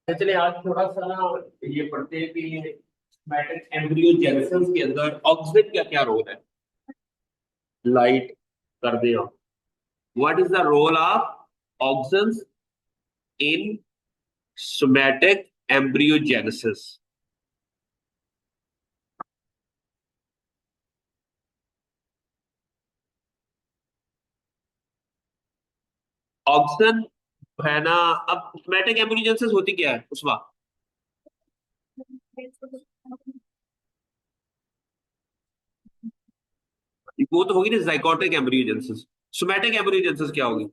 तो चलिए आज थोड़ा सा ना ये पढ़ते हैं कि सोमैटिक एम्ब्रियोजेनेसिस के अंदर ऑक्सीजन का क्या रोल है। लाइट कर दे आप। What is the role of oxygen in somatic embryogenesis. Oxygen है ना। अब सोमैटिक एम्ब्रियोजेनेसिस होती क्या है उसमें। वो तो होगी ना जाइगोटिक एम्ब्रियोजेनेसिस। सोमैटिक एम्ब्रियोजेनेसिस क्या होगी।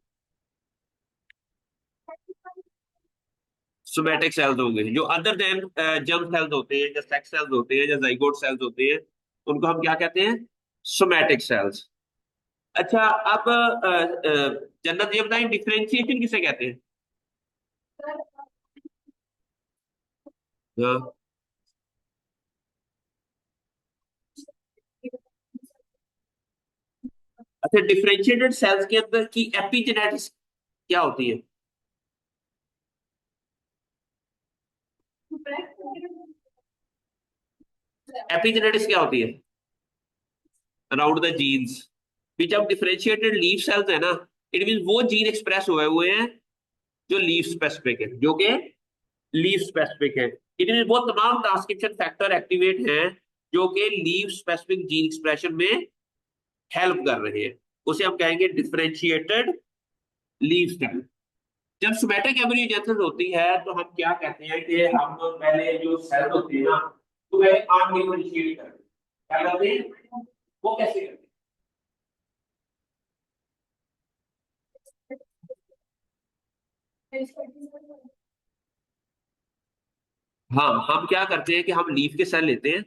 सोमैटिक सेल्स होंगे जो अदर देन जर्म सेल्स होते हैं, या सेक्स सेल्स होते हैं, या जाइगोट सेल्स होते हैं। उनको हम क्या कहते हैं। Somatic cells. अच्छा अब जन्नत ये बताएं डिफरेंशिएशन किसे कहते हैं। हाँ। अच्छा डिफरेंशिएटेड सेल्स के अंदर की एपिजेनेटिक्स क्या होती है। एपिजेनेटिक्स क्या होती है। Around the genes. भी जब डिफरेंशिएटेड लीफ सेल्स है ना, इट मीन वो जीन एक्सप्रेस हुए हुए हैं जो लीफ स्पेसिफिक है, जो कि लीफ स्पेसिफिक है। इट मीन वो तमाम ट्रांसक्रिप्शन फैक्टर एक्टिवेट हैं जो कि लीफ स्पेसिफिक जीन एक्सप्रेशन में हेल्प कर रहे हैं। उसे हम कहेंगे डिफरेंशिएटेड लीफ सेल। जब सोमैटिक एब्रियोजेनेसिस होती है तो हम क्या कहते हैं कि हम तो पहले जो सेल होते हैं ना, तो वह अनडिफरेंशिएट करते हैं। क्या करते हैं। वो कैसे करते हैं। हाँ हम क्या करते हैं कि हम लीफ के सेल लेते हैं।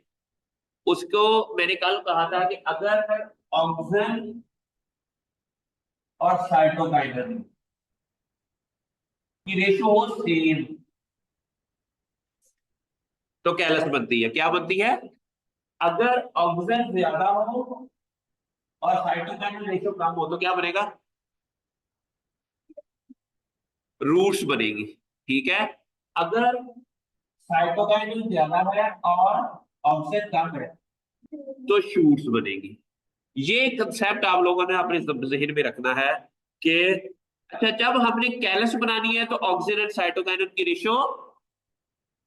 उसको मैंने कल कहा था कि अगर ऑक्सीजन और साइटोकाइनेसिस की रेशो हो सेम तो कैलस बनती है। क्या बनती है। अगर ऑक्सीजन ज्यादा हो और साइटोकाइनेसिस रेशो कम हो तो क्या बनेगा। रूट्स बनेगी। ठीक है। अगर साइटोकाइनेसिस ज्यादा है और ऑक्सीजन कम है तो शूट्स बनेगी। ये कंसेप्ट आप लोगों ने अपने जहन में रखना है कि अच्छा जब हमने कैलस बनानी है तो ऑक्सीजन एंड साइटोकाइनेसिस की रेशो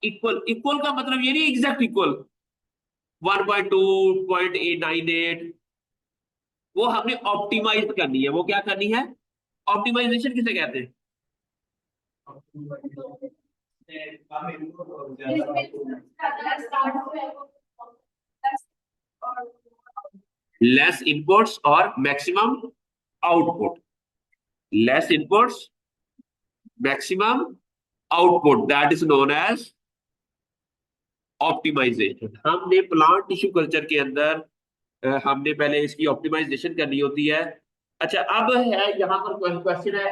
इक्वल। इक्वल का मतलब ये नहीं एग्जैक्ट इक्वल 1.2 0.898। वो हमने ऑप्टिमाइज करनी है। वो क्या करनी है। ऑप्टिमाइजेशन किसे कहते हैं। लेस इनपुट्स और maximum output. Less inputs maximum output that is known as optimization. हमने प्लांट टिश्यू कल्चर के अंदर हमने पहले इसकी ऑप्टिमाइजेशन करनी होती है। अच्छा अब है यहाँ पर क्वेश्चन है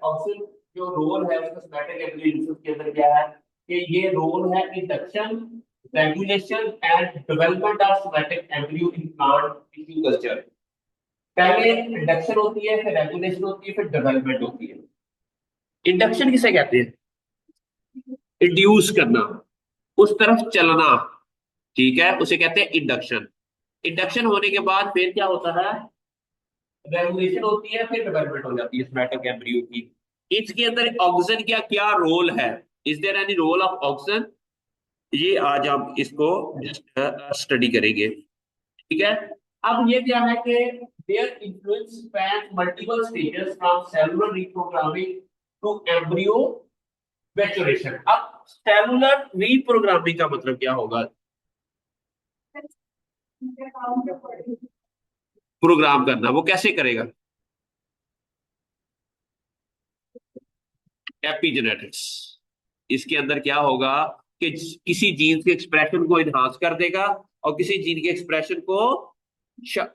ऑक्सीजन जो रोल है उसका सोमैटिक एब्रियोजेनेसिस के अंदर क्या है कि ये रोल है induction regulation and development of somatic embryo in plant tissue culture. पहले इंडक्शन होती है, फिर रेगुलेशन होती है, फिर डेवलपमेंट होती है। इंडक्शन किसे कहते हैं। इंड्यूस करना, उस तरफ चलना। ठीक है उसे कहते हैं इंडक्शन। इंडक्शन होने के बाद फिर क्या होता है। रेगुलेशन होती है, फिर डेवलपमेंट हो जाती है स्पर्मेटम एम्ब्रियो की। इसके अंदर ऑक्सीजन क्या क्या रोल है। Is there any role of oxygen. ये आज हम इसको स्टडी करेंगे। ठीक है। अब ये क्या है कि their influence span multiple stages from cellular reprogramming to embryo maturation. अब सेलुलर रिप्रोग्रामिंग का मतलब क्या होगा। प्रोग्राम करना वो कैसे करेगा। एपिजेनेटिक्स। इसके अंदर क्या होगा कि किसी जीन के एक्सप्रेशन को इनहांस कर देगा और किसी जीन के एक्सप्रेशन को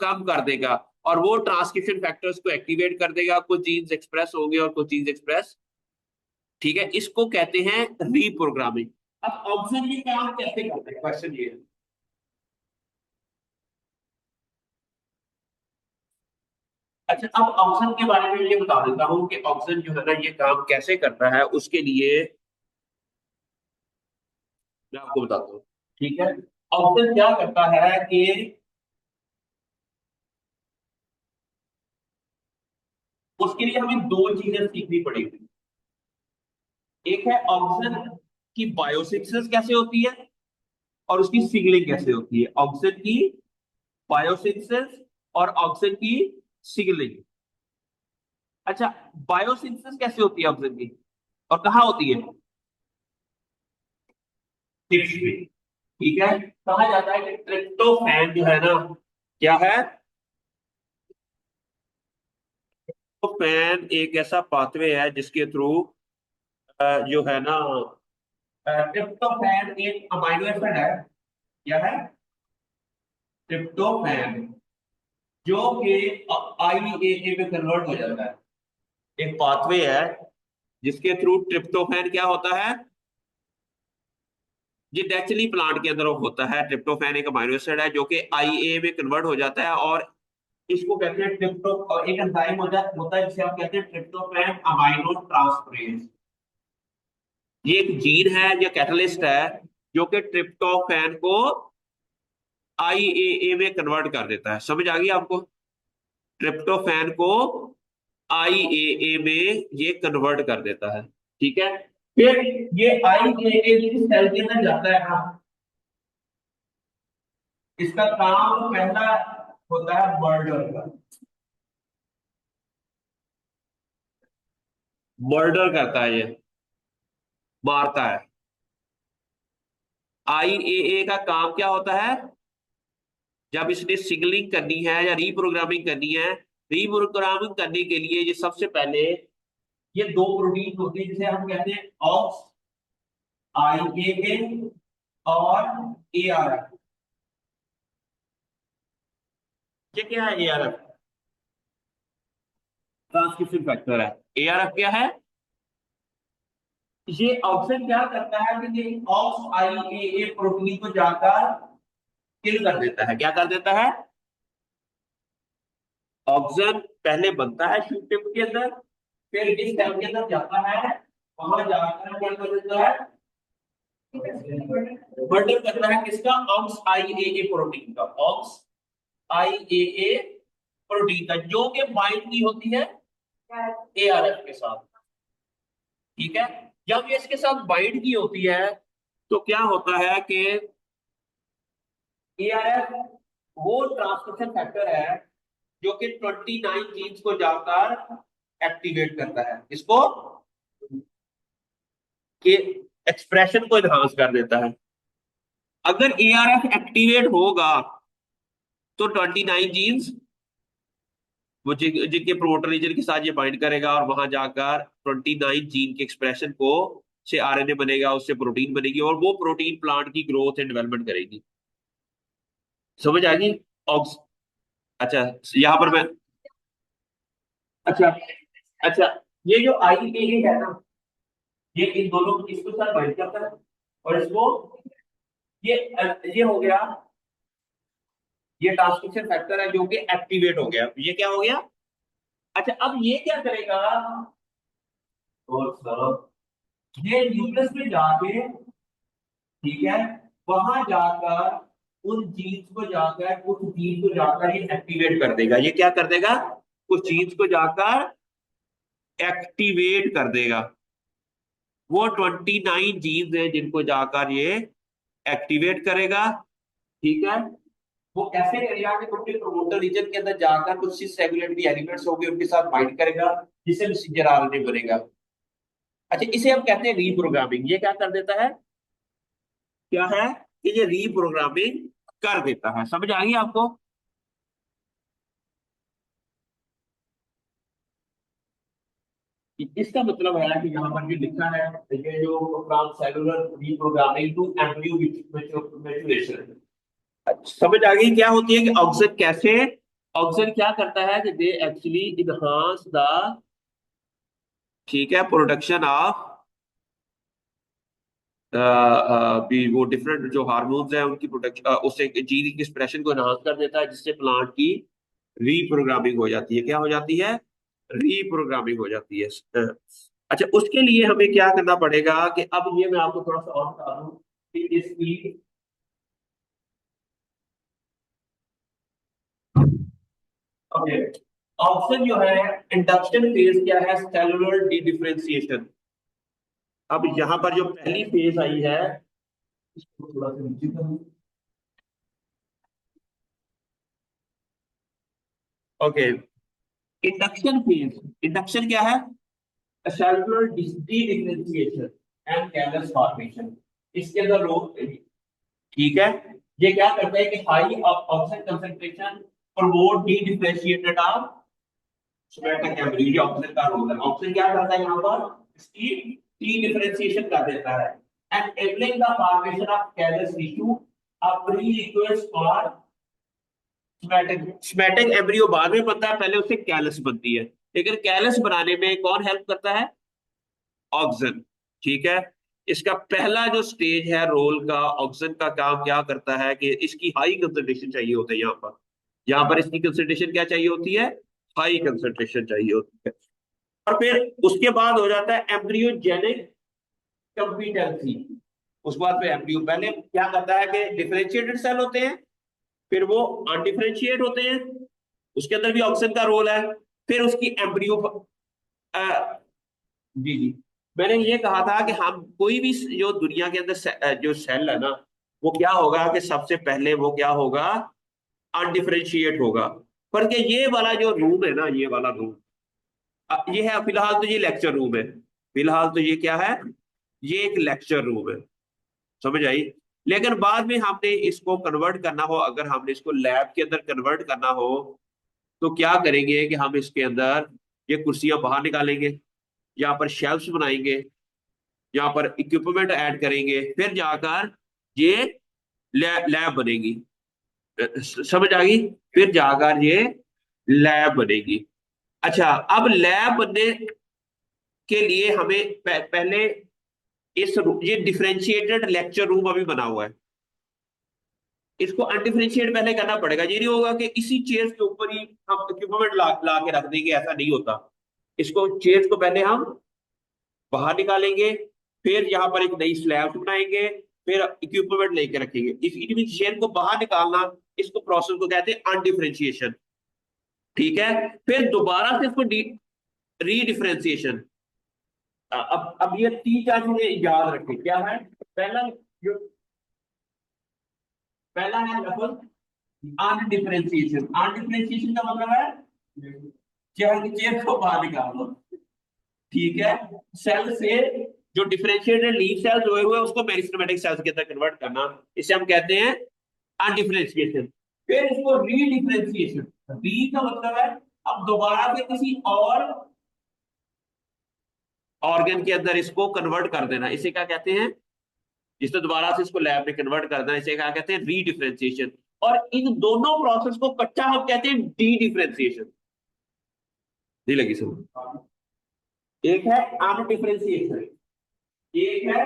कम कर देगा। और वो ट्रांसक्रिप्शन फैक्टर्स को एक्टिवेट कर देगा। कुछ जीन्स एक्सप्रेस होंगे और कुछ जीन्स एक्सप्रेस। ठीक है इसको कहते हैं रीप्रोग्रामिंग। अब ऑप्शन ये काम कैसे करते हैं, क्वेश्चन ये है। अच्छा अब ऑप्शन के बारे में ये बता देता हूँ कि ऑप्शन जो है ना ये काम कैसे करता है। उसके लिए मैं आपको बताता हूँ। ठीक है, ऑक्सन क्या करता है कि उसके लिए हमें दो चीजें सीखनी पड़ेगी। एक है ऑक्सन की बायोसिंथेसिस कैसे होती है और उसकी सिग्नलिंग कैसे होती है। ऑक्सन की बायोसिंथेसिस और ऑक्सन की सिग्नलिंग। अच्छा, बायोसिंथेसिस कैसे होती है ऑक्सीजन की और कहाँ होती है? टिप्स में। ठीक है, कहा जाता है कि ट्रिप्टोफैन जो है ना, क्या है? ट्रिप्टोफैन एक ऐसा पाथवे है जिसके थ्रू जो है ना, ट्रिप्टोफैन एक अमाइनो एसिड है। क्या है? ट्रिप्टोफैन, जो कि आईएए में कन्वर्ट हो जाता है। एक पाथवे है जिसके थ्रू ट्रिप्टोफैन क्या होता है, ये नेचुरली प्लांट के अंदर होता है। ट्रिप्टोफैन एक अमीनो एसिड है जो कि आईए में कन्वर्ट हो जाता है, और इसको कहते हैं ट्रिप्टो, और एक एंजाइम होता है जिसे हम कहते हैं ट्रिप्टोफैन अमाइनो ट्रांसफरेज। ये एक जीन है, ये कैटलिस्ट है जो कि ट्रिप्टोफैन को आईएए में कन्वर्ट कर देता है। समझ आ गई आपको? ट्रिप्टोफैन को आईएए में ये कन्वर्ट कर देता है। ठीक है, फिर ये आईएए सेल के अंदर जाता है ना, इसका काम पहला होता है मर्डर का। मर्डर करता है, ये मारता है। आईएए का काम क्या होता है? जब इसने सिग्नलिंग करनी है या रीप्रोग्रामिंग करनी है, रीप्रोग्रामिंग करने के लिए ये सबसे पहले ये दो प्रोटीन होते हैं जिसे हम कहते हैं ऑक्स आईएए और एआरएफ। ये क्या है एआरएफ? ट्रांसक्रिप्शन फैक्टर है। एआरएफ क्या है? ये ऑक्सीजन क्या करता है कि ये ऑक्स आईएए प्रोटीन को जाकर किल कर देता है। क्या कर देता है? ऑक्सीजन पहले बनता है शूट टिप के अंदर, फिर इस सेल के अंदर जाता है, वहां जाकर क्या कर देता है? मर्डर करता है किसका? ऑक्स आईएए प्रोटीन का। ऑक्स आईएए प्रोटीन का, जो कि बाइंड की होती है एआरएफ के साथ। ठीक है, जब ये इसके साथ बाइंड की होती है तो क्या होता है कि एआरएफ वो ट्रांसक्रिप्शन फैक्टर है जो कि 29 जीन्स को जाकर एक्टिवेट करता है। इसको कि एक्सप्रेशन को एनहांस कर देता है। अगर एआरएफ एक्टिवेट होगा तो 29 जीन्स वो जिनके प्रोमोटर रीजन के साथ ये बाइंड करेगा, और वहां जाकर 29 जीन के एक्सप्रेशन को से आरएनए बनेगा, उससे प्रोटीन बनेगी, और वो प्रोटीन प्लांट की ग्रोथ एंड डेवलपमेंट करेगी। समझ आ गई? ऑक्स अच्छा, यहाँ पर मैं, अच्छा, अच्छा, ये जो आई है ना, ये इन दोनों इसको साथ बाइंड करता है, और इसको ये ये हो गया, ये ट्रांसक्रिप्शन फैक्टर है जो कि एक्टिवेट हो गया। ये क्या हो गया? अच्छा, अब ये क्या करेगा? और ये न्यूक्लियस में जाके, ठीक है, वहां जाकर उन जीन्स को जाकर, कुछ जीन को जाकर ये एक्टिवेट कर देगा। ये क्या कर देगा? कुछ जीन्स को जाकर एक्टिवेट कर देगा। वो 29 जीन्स है जिनको जाकर ये एक्टिवेट करेगा। ठीक है, वो कैसे करेगा कि अपने प्रोमोटर रीजन के अंदर जाकर कुछ सिस रेगुलेटरी एलिमेंट्स होंगे उनके साथ बाइंड करेगा, जिससे मैसेंजर आरएनए बनेगा। अच्छा, इसे हम कहते हैं रीप्रोग्रामिंग। ये क्या कर देता है? क्या है कि ये रीप्रोग्रामिंग कर देता है। समझ आ गई आपको? कि इसका मतलब है कि यहाँ पर जो लिखा है, ये जो from cellular reprogramming to embryo maturation. समझ आ गई क्या होती है कि ऑक्सीजन कैसे, ऑक्सीजन क्या करता है कि दे एक्चुअली इनहांस द, ठीक है, प्रोडक्शन ऑफ भी वो डिफरेंट जो हार्मोन्स हैं उनकी प्रोडक्शन, उससे जीन की एक्सप्रेशन को एनहांस कर देता है, जिससे प्लांट की रीप्रोग्रामिंग हो जाती है। क्या हो जाती है? रीप्रोग्रामिंग हो जाती है। अच्छा, उसके लिए हमें क्या करना पड़ेगा कि अब ये मैं आपको थोड़ा सा और बता दूं इसकी ओके ऑप्शन जो है इंडक्शन फेज क्या है सेलुलर डी डिफरेंशिएशन। अब यहां पर जो पहली फेज आई है इसको थोड़ा सा नीचे करूं। ओके इंडक्शन फेज इंडक्शन क्या है cellular dedifferentiation and callus formation. इसके अंदर रोक ठीक है ये क्या करता है कि high oxygen concentration promote D differentiated of spectrum amplitude oxygen का रोल है। ऑक्सीजन क्या करता है यहाँ पर इसकी डी डिफरेंशिएशन कर देता है and enabling the formation of callus tissue a pre request for somatic embryo बाद में बनता है पहले उससे कैलस बनती है। लेकिन कैलस बनाने में कौन हेल्प करता है ऑक्सीजन। ठीक है इसका पहला जो स्टेज है रोल का ऑक्सीजन का काम क्या करता है कि इसकी हाई कंसंट्रेशन चाहिए होता है यहाँ पर इसकी कंसंट्रेशन क्या चाहिए होती है हाई कंसंट्रेशन चाहिए होती है। और फिर उसके बाद हो जाता है एम्ब्रियोजेनिक कंपिटेंसी। उस बाद पे एम्ब्रियो पहले क्या करता है कि डिफरेंशिएटेड सेल होते हैं फिर वो अनडिफरेंशिएट होते हैं उसके अंदर भी ऑक्सीजन का रोल है फिर उसकी एम्ब्रियो जी जी मैंने ये कहा था कि हम कोई भी जो दुनिया के अंदर जो सेल है ना वो क्या होगा कि सबसे पहले वो क्या होगा अनडिफरेंशिएट होगा। पर कि ये वाला जो रूम है ना ये वाला रूम ये है फिलहाल तो ये लेक्चर रूम है। फिलहाल तो ये क्या है ये एक लेक्चर रूम है समझ आई। लेकिन बाद में हमने इसको कन्वर्ट करना हो अगर हमने इसको लैब के अंदर कन्वर्ट करना हो तो क्या करेंगे कि हम इसके अंदर ये कुर्सियां बाहर निकालेंगे यहाँ पर शेल्फ्स बनाएंगे यहाँ पर इक्विपमेंट ऐड करेंगे फिर जाकर ये लैब बनेगी। समझ आ गई फिर जाकर ये लैब बनेगी। अच्छा अब लैब बनने के लिए हमें पहले ये डिफरेंशिएटेड लेक्चर रूम अभी बना हुआ है इसको अनडिफरेंशिएट पहले करना पड़ेगा। ये नहीं होगा कि इसी चेयर के ऊपर ही हम इक्विपमेंट ला के रख देंगे ऐसा नहीं होता। इसको चेयर को पहले हम बाहर निकालेंगे फिर यहाँ पर एक नई स्लैब बनाएंगे फिर इक्विपमेंट लेके रखेंगे इस इनमें शेल को बाहर निकालना इसको प्रोसेस को कहते हैं अनडिफरेंशिएशन। ठीक है फिर दोबारा से इसको रीडिफरेंशिएशन। अब ये तीन चार चीजें याद रखें क्या है पहला जो पहला है लफज अनडिफरेंशिएशन। अनडिफरेंशिएशन का मतलब है चेयर चेयर को बाहर निकाल दो। ठीक है सेल से जो डिफरेंशिएटेड लीफ सेल्स हुए हुए उसको मेरिस्टेमेटिक सेल्स के अंदर कन्वर्ट करना इसे हम कहते हैं अनडिफरेंशिएशन। फिर इसको रीडिफरेंशिएशन री का मतलब है अब दोबारा से किसी और ऑर्गन के अंदर इसको कन्वर्ट कर देना इसे क्या कहते हैं जिसने दोबारा से इसको लैब में कन्वर्ट कर देना इसे क्या कहते हैं रीडिफरेंशिएशन। और इन दोनों प्रोसेस को कच्चा हम कहते हैं डी डिफरेंशिएशन। नहीं लगी समझ। एक है अनडिफरेंशिएशन एक है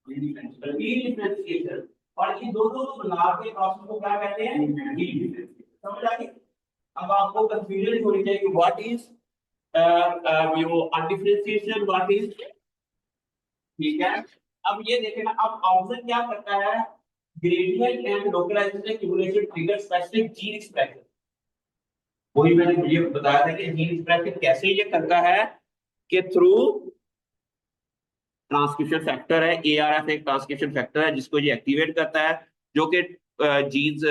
डिफरेंशिएशन और ये दोनों को मिला के प्रोसेस को क्या कहते हैं डिफरेंशिएशन। समझ आ गई। अब आपको कंफ्यूजन होनी चाहिए कि what is your undifferentiation what is. ठीक है अब ये देखें ना अब ऑप्शन क्या करता है gradient and localization accumulation trigger specific gene expression. वही मैंने ये बताया था कि जीन एक्सप्रेशन कैसे ये करता है कि थ्रू ट्रांसक्रिप्शन फैक्टर है ARF एक ट्रांसक्रिप्शन फैक्टर है जिसको ये एक्टिवेट करता है जो कि जीन्स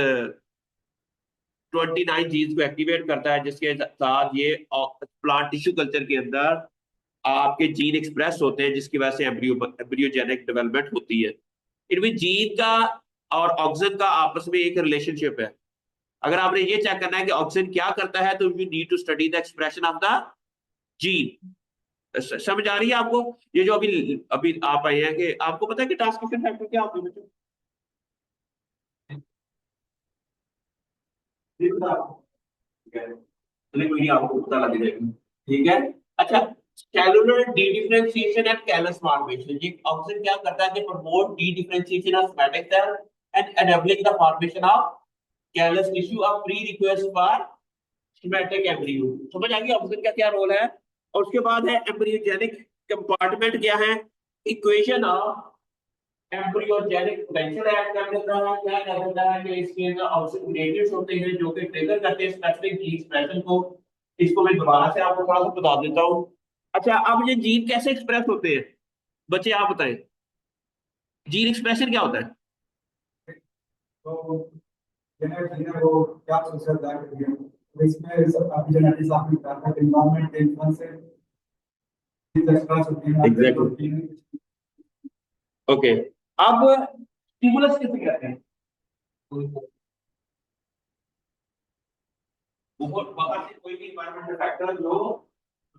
29 जीन्स को एक्टिवेट करता है जिसके साथ ये प्लांट टिश्यू कल्चर के अंदर आपके जीन एक्सप्रेस होते हैं जिसकी वजह से एम्ब्रियोजेनिक डेवलपमेंट होती है। इनमें जीन का और ऑक्सीजन का आपस में एक रिलेशनशिप है। अगर आपने ये चेक करना है कि ऑक्सीजन क्या करता है तो you need to study the expression of the gene. समझ आ रही है आपको। ये जो अभी अभी आप आए हैं कि आपको पता है कि ट्रांसक्रिप्शन फैक्टर क्या होते हैं बच्चों। नहीं पता आपको? ठीक है चलिए कोई नहीं आपको पता लग जाएगा। ठीक है अच्छा cellular dedifferentiation and callus formation ये ऑक्सीजन क्या करता है कि promote dedifferentiation of somatic cell and enabling the formation of callus tissue a pre request for somatic embryo. समझ आ गई ऑक्सीजन का क्या रोल है। और उसके बाद है एम्ब्रियोजेनिक कंपार्टमेंट क्या है equation of embryogenic potential add कर देता है, क्या कर देता है कि इसके अंदर ऑक्सीडेटिव्स होते हैं जो कि ट्रिगर करते हैं स्पेसिफिक जीन एक्सप्रेशन को। इसको मैं दोबारा से आपको थोड़ा सा बता देता हूँ। अच्छा, अब ये जीन कैसे एक्सप्रेस होते हैं बच्चे, आप बताएं, जीन एक्सप्रेशन क्या होता है? तो जेनेटिक है वो क्या सोशल दैट है, तो इसमें सब काफी जेनेटिक्स आपने कहा था एनवायरनमेंट के इन्फ्लुएंस से एक्सप्रेस होती है एग्जैक्टली। ओके, अब स्टिमुलस किसे कहते हैं? ऊपर बाहर से कोई भी एनवायरमेंटल फैक्टर जो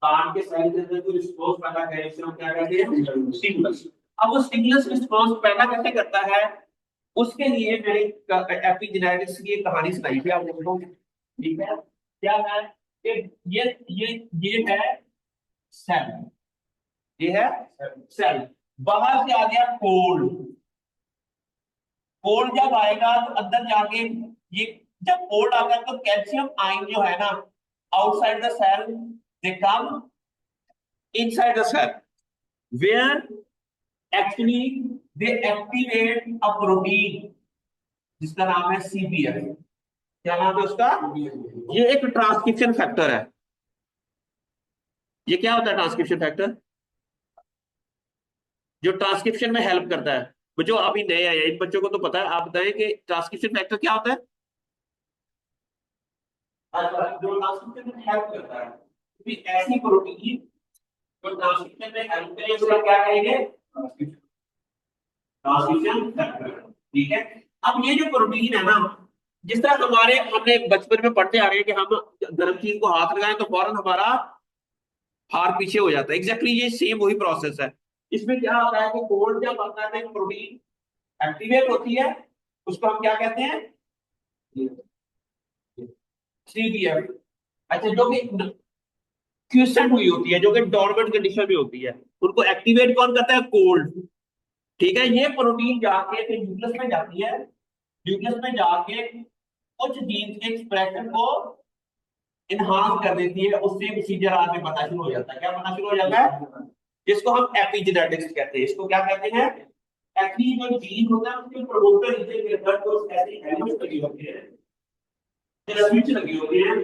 प्लांट के सेल के अंदर कोई रिस्पांस पैदा करे उसे हम क्या कहते हैं? स्टिमुलस। अब वो स्टिमुलस रिस्पांस पैदा कैसे करता है, उसके लिए मैंने एपिजेनेटिक्स की एक कहानी सुनाई थी आप लोगों को। ठीक है, क्या है कि ये है सेल, ये है सेल। बाहर से आ गया कोल्ड, कोल्ड जब आएगा तो अंदर जाके ये, जब कोल्ड आता है तो कैल्शियम आयन जो है ना outside the cell they come inside the cell where actually they activate a protein जिसका नाम है सीपीएफ। क्या नाम है उसका? ये एक ट्रांसक्रिप्शन फैक्टर है। ये क्या होता है ट्रांसक्रिप्शन फैक्टर? जो ट्रांसक्रिप्शन में हेल्प करता है। जो अभी नए आए हैं इन बच्चों को तो पता है, आप बताएं कि ट्रांसक्रिप्शन फैक्टर क्या होता है? जो ट्रांसक्रिप्शन में हेल्प करता है, क्योंकि ऐसी प्रोटीन जो ट्रांसक्रिप्शन में हेल्प करे उसका क्या कहेंगे? Transcription factor. ठीक है, अब ये जो प्रोटीन है ना, जिस तरह हमने बचपन में पढ़ते आ रहे हैं कि हम गर्म चीज को हाथ लगाएं तो फौरन हमारा हाथ पीछे हो जाता है, एग्जैक्टली ये सेम वही प्रोसेस है। इसमें क्या होता है कि कोल्ड जब आता है प्रोटीन एक्टिवेट होती है, उसको हम क्या कहते हैं? सीबीएफ। अच्छा, जो कि क्यूसेंट हुई होती है, जो कि डॉर्मेंट कंडीशन में होती है, उनको एक्टिवेट कौन करता है? कोल्ड। ठीक है, ये प्रोटीन जाके फिर न्यूक्लियस में जाती है, न्यूक्लियस में जाके कुछ जीन के एक्सप्रेशन को इनहांस कर देती है, उससे प्रोसीजर आगे पता शुरू हो जाता है। क्या पता शुरू हो जाता है? जिसको हम एपिजेनेटिक्स कहते हैं। इसको क्या कहते हैं? एक्चुअली जो जीन होता है उसके प्रोमोटर रीजन के अंदर कुछ ऐसे एलिमेंट्स लगे होते हैं, स्विच लगी होती है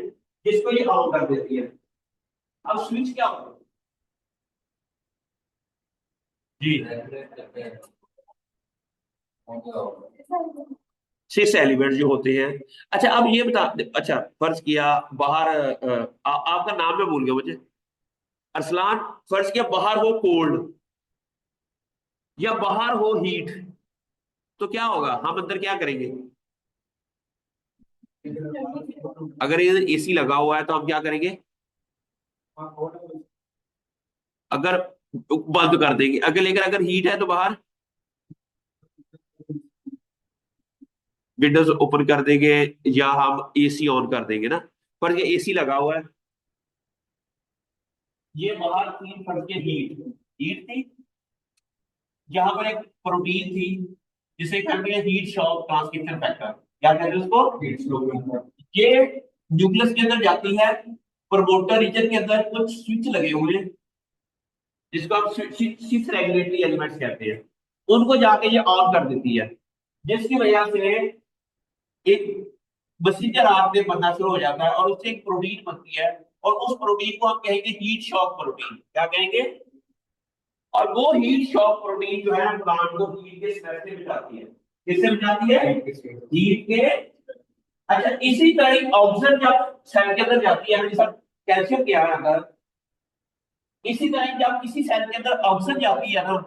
जिसको ये ऑन कर देती है। अब स्विच क्या होता है जी? सिक्स एलिमेंट जो होते हैं। अच्छा, अब ये बता, अच्छा फर्ज किया बाहर आपका नाम मैं भूल गया मुझे, अरसलान। फर्ज किया बाहर हो कोल्ड या बाहर हो हीट, तो क्या होगा? हम अंदर क्या करेंगे? अगर ये एसी लगा हुआ है तो हम क्या करेंगे? अगर बंद कर देंगे। अगर लेकिन अगर हीट है तो बाहर विंडोज ओपन कर देंगे या हम एसी ऑन कर देंगे ना। पर ये एसी लगा हुआ है, ये बाहर थी फर्ज के हीट, हीट थी, यहाँ पर एक प्रोटीन थी जिसे कहते हैं हीट शॉक ट्रांसक्रिप्शन फैक्टर। क्या कहते हैं उसको? Heat shock. ये न्यूक्लियस के अंदर जाती है, प्रोमोटर रीजन के अंदर कुछ स्विच लगे हुए हैं जिसको हम सिक्स रेगुलेटरी एलिमेंट्स कहते हैं, उनको जाके ये ऑन कर देती है, जिसकी वजह से एक प्रोसीजर आपने बनना शुरू हो जाता है और उससे एक प्रोटीन बनती है, और उस प्रोटीन को हम कहेंगे हीट शॉक प्रोटीन। क्या कहेंगे? और वो हीट शॉक प्रोटीन जो है प्लांट को हीट के स्तर से बचाती है। किससे बचाती है? हीट के। अच्छा, इसी तरह ऑक्सीजन जब सेल के अंदर जाती है, जैसा कैल्शियम के अंदर, इसी तरह जब किसी सेल के अंदर ऑक्सीजन जाती है ना,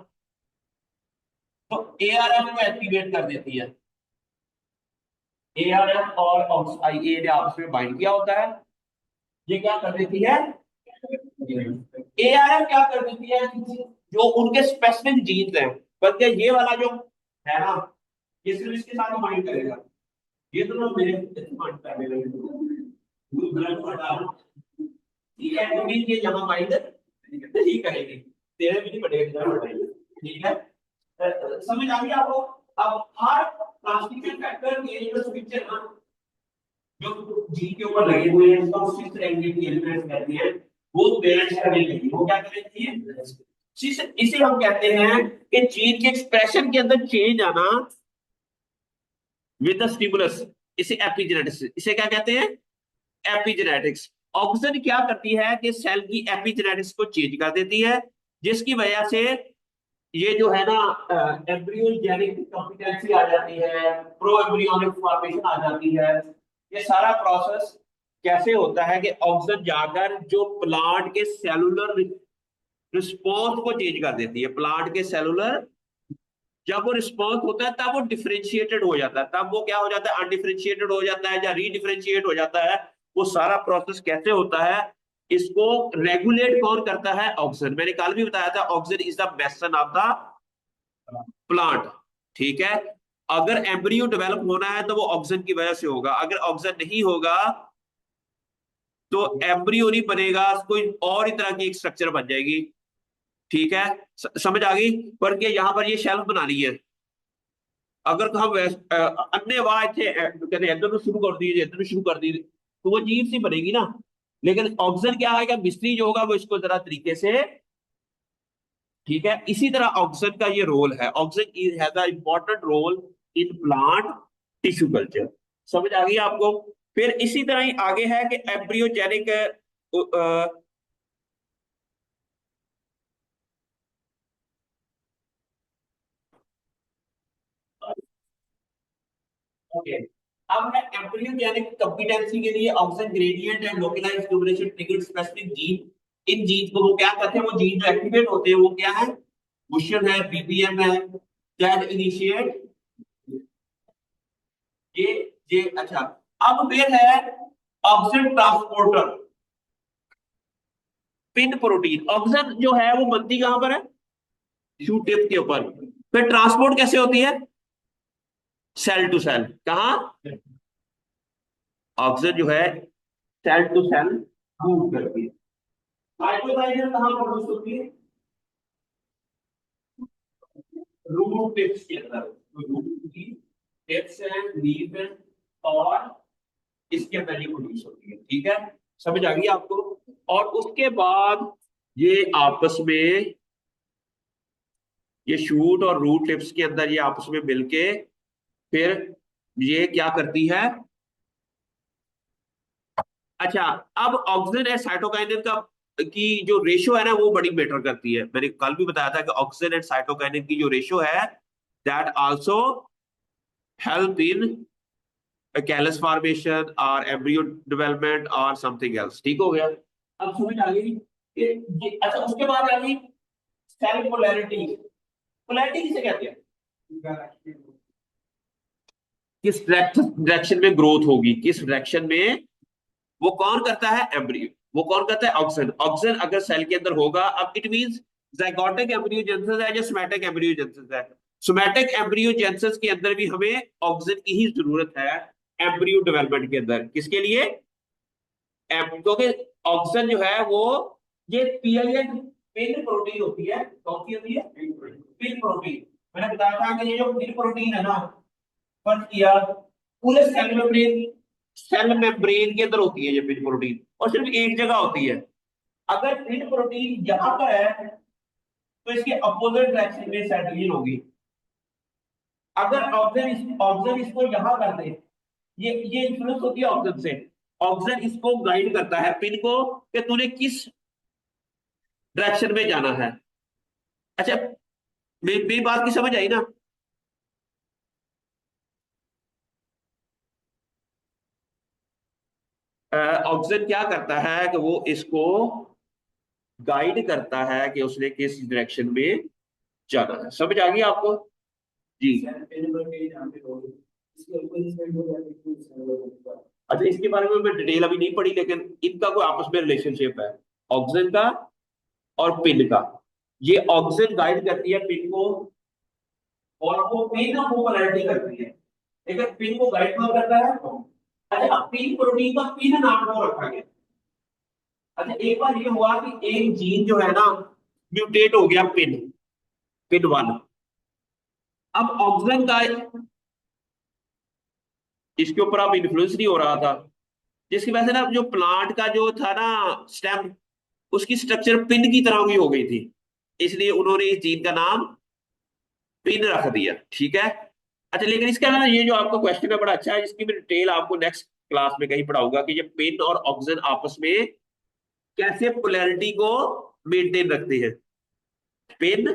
तो एआरएफ को एक्टिवेट कर देती है। एआरएफ और ऑक्साइड ने आपस में बाइंड किया होता है, ये क्या कर देती है? एआरएफ क्या कर देती है? जो उनके स्पेसिफिक जीन्स हैं, बल्कि ये वाला जो है ना, ये सिर्फ इसके साथ बाइंड करेगा। ये तो लोग मेरे बाइंड करने लगे, ये एंटीबॉडी के जमा बाइंड नहीं करेगी, तेरे भी नहीं पड़ेगा। ठीक है, समझ आ गया आपको? अब हर ट्रांसक्रिप्शन फैक्टर के जो स्विच है ना, जो जी के ऊपर लगे हुए हैं, उसको स्विच रेगुलेटरी एलिमेंट्स कहते हैं, वो बैलेंस करने के लिए वो क्या करने चाहिए? इसे हम कहते हैं कि जीन के एक्सप्रेशन के अंदर चेंज आना विद द स्टिमुलस, इसे एपिजेनेटिक्स, इसे क्या कहते हैं, एपिजेनेटिक्स। ऑक्सीजन क्या करती है कि सेल की एपिजेनेटिक्स को चेंज कर देती है, जिसकी वजह से ये जो है ना एम्ब्रियोजेनिक कॉम्पिटेंसी आ जाती है, प्रो एम्ब्रियोनिक फॉर्मेशन आ जाती है। ये सारा प्रोसेस कैसे होता है कि ऑक्सीजन जाकर जो प्लांट के सेलुलर रिस्पॉन्स को चेंज कर देती है, प्लांट के सेलुलर जब वो रिस्पॉन्स होता है तब वो डिफरेंशिएटेड हो जाता है, तब वो क्या हो जाता है, अनडिफरेंशिएटेड हो जाता है या रीडिफरेंशिएट हो जाता है। वो सारा प्रोसेस कैसे होता है, इसको रेगुलेट कौन करता है, ऑक्सीजन। मैंने कल भी बताया था oxygen is the mason of the plant, ठीक है। अगर एम्ब्रियो डेवलप होना है तो वो ऑक्सीजन की वजह से होगा, अगर ऑक्सीजन नहीं होगा तो एम्ब्रियो नहीं बनेगा, कोई और ही तरह की एक स्ट्रक्चर बन जाएगी, ठीक है। समझ आ गई। पर ये यहाँ पर ये शेल्फ बनानी है, अगर तो हम अन्य वाह थे कहते इधर शुरू कर दीजिए, इधर शुरू कर दीजिए, तो वो अजीब सी बनेगी ना। लेकिन ऑक्सीजन क्या है, मिस्त्री जो होगा वो इसको जरा तरीके से, ठीक है। इसी तरह ऑक्सीजन का ये रोल है, oxygen has a important role in plant tissue culture. समझ आ गई आपको। फिर इसी तरह ही आगे है कि एम्ब्रियोजेनिक, ओके, अब है एम्ब्रियोजेनिक कंपिटेंसी के लिए oxygen gradient and localized stimulation triggered specific gene. इन जीन को वो क्या कहते हैं, वो जीन जो एक्टिवेट होते हैं वो क्या है, बुशन है, बीपीएम है, दैट इनिशिएट ये ये अच्छा। अब फिर है oxygen transporter, pin protein. Oxygen जो है वो बनती कहां पर है, टिश्यू टिप के ऊपर। फिर ट्रांसपोर्ट कैसे होती है, सेल टू सेल, कहा ऑक्सीजन जो है सेल टू सेल मूव करती है। हाइड्रोजन कहां प्रोड्यूस होती है, रूट टिप्स के अंदर, रूट की टिप्स एंड लीफ और इसके अंदर ये प्रोड्यूस होती है, ठीक है। समझ आ गई आपको। और उसके बाद ये आपस में, ये शूट और रूट टिप्स के अंदर ये आपस में मिलके फिर ये क्या करती है। अच्छा, अब ऑक्सीजन एंड साइटोकाइनिन का की जो रेशो है ना वो बड़ी मैटर करती है। मैंने कल भी बताया था कि ऑक्सीजन एंड साइटोकाइनिन की जो रेशो है, that also help in callus formation और एम्ब्रियो डेवलपमेंट और समथिंग एल्स, ठीक हो गया। अब समझ आ गई अच्छा, उसके बाद आ गई सेल पोलैरिटी। पोलैरिटी किसे कहते हैं, किस डायरेक्शन में ग्रोथ होगी, किस डायरेक्शन में, वो कौन करता है, एम्ब्रियो। वो कौन करता है, ऑक्सीजन। ऑक्सीजन अगर सेल के अंदर होगा, अब इट मींस जाइगोटिक एम्ब्रियोजेनेसिस है या सोमैटिक एम्ब्रियोजेनेसिस है। सोमैटिक एम्ब्रियोजेनेसिस के अंदर भी हमें ऑक्सीजन की ही जरूरत है, एम्ब्रियो डेवलपमेंट के अंदर। किसके लिए, क्योंकि ऑक्सीजन जो है वो ये पीएलएन पिन प्रोटीन होती है, कौन सी होती है, पिन प्रोटीन। मैंने बताया था कि ये जो पिन प्रोटीन है ना, फर्स्ट किया पूरे सेल मेम्ब्रेन के अंदर होती है ये पिन प्रोटीन, और सिर्फ एक जगह होती है। अगर पिन प्रोटीन यहां पर है तो इसके अपोजिट डायरेक्शन में सेटलिंग होगी। अगर ऑक्सीजन इसको यहां कर दे, ये इन्फ्लुएंस होती है ऑक्सीजन से। ऑक्सीजन इसको गाइड करता है पिन को कि तूने किस डायरेक्शन में जाना है। अच्छा, मेरी बात की समझ आई ना। ऑक्सीजन क्या करता है कि वो इसको गाइड करता है कि उसने किस डायरेक्शन में जाना है। समझ आ गई आपको जी। अच्छा, इसके बारे में मैं डिटेल अभी नहीं पढ़ी, लेकिन इनका कोई आपस में रिलेशनशिप है, ऑक्सीजन का और पिन का। ये ऑक्सीजन गाइड करती है पिन को, और वो पिन वो पोलैरिटी करती है, लेकिन पिन को गाइड कौन करता है। अच्छा, अब पिन प्रोटीन का पिन नाम क्यों रखा गया। अच्छा, एक बार ये हुआ कि एक जीन जो है ना म्यूटेट हो गया, पिन पिन वन। अब ऑक्सीजन का इसके ऊपर अब इन्फ्लुएंस नहीं हो रहा था, जिसकी वजह से ना जो प्लांट का जो था ना स्टेम, उसकी स्ट्रक्चर पिन की तरह की हो गई थी। इसलिए उन्होंने इस जीन का नाम पिन रख दिया, ठीक है। अच्छा, लेकिन इसके अलावा ये जो आपका क्वेश्चन है बड़ा अच्छा है, इसकी मैं डिटेल आपको नेक्स्ट क्लास में कहीं पढ़ाऊंगा कि ये पिन और ऑक्सीजन आपस में कैसे पोलैरिटी को मेंटेन रखते हैं। पिन,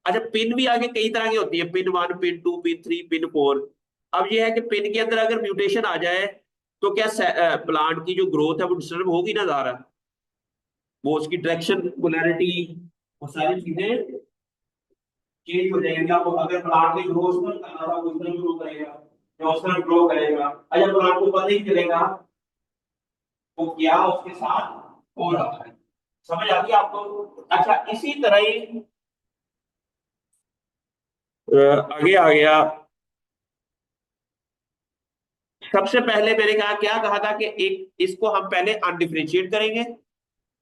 अच्छा पिन भी आगे कई तरह की होती है, पिन 1, पिन 2, पिन 3, पिन 4। अब ये है कि पिन के अंदर अगर म्यूटेशन आ जाए तो क्या प्लांट की जो ग्रोथ है वो डिस्टर्ब होगी ना ज़ारा, वो उसकी डायरेक्शन पोलैरिटी, वो सारी चीजें चेंज हो जाएंगे। आपको अगर प्लांट में ग्रोथ में करना था वो इस तरह ग्रो करेगा, जो उस तरह ग्रो करेगा। अगर प्लांट को पता ही चलेगा वो क्या उसके साथ हो रहा है। समझ आती है आपको? अच्छा, इसी तरह ही आगे आ गया। सबसे पहले मैंने कहा, क्या कहा था कि एक इसको हम पहले अनडिफरेंशिएट करेंगे,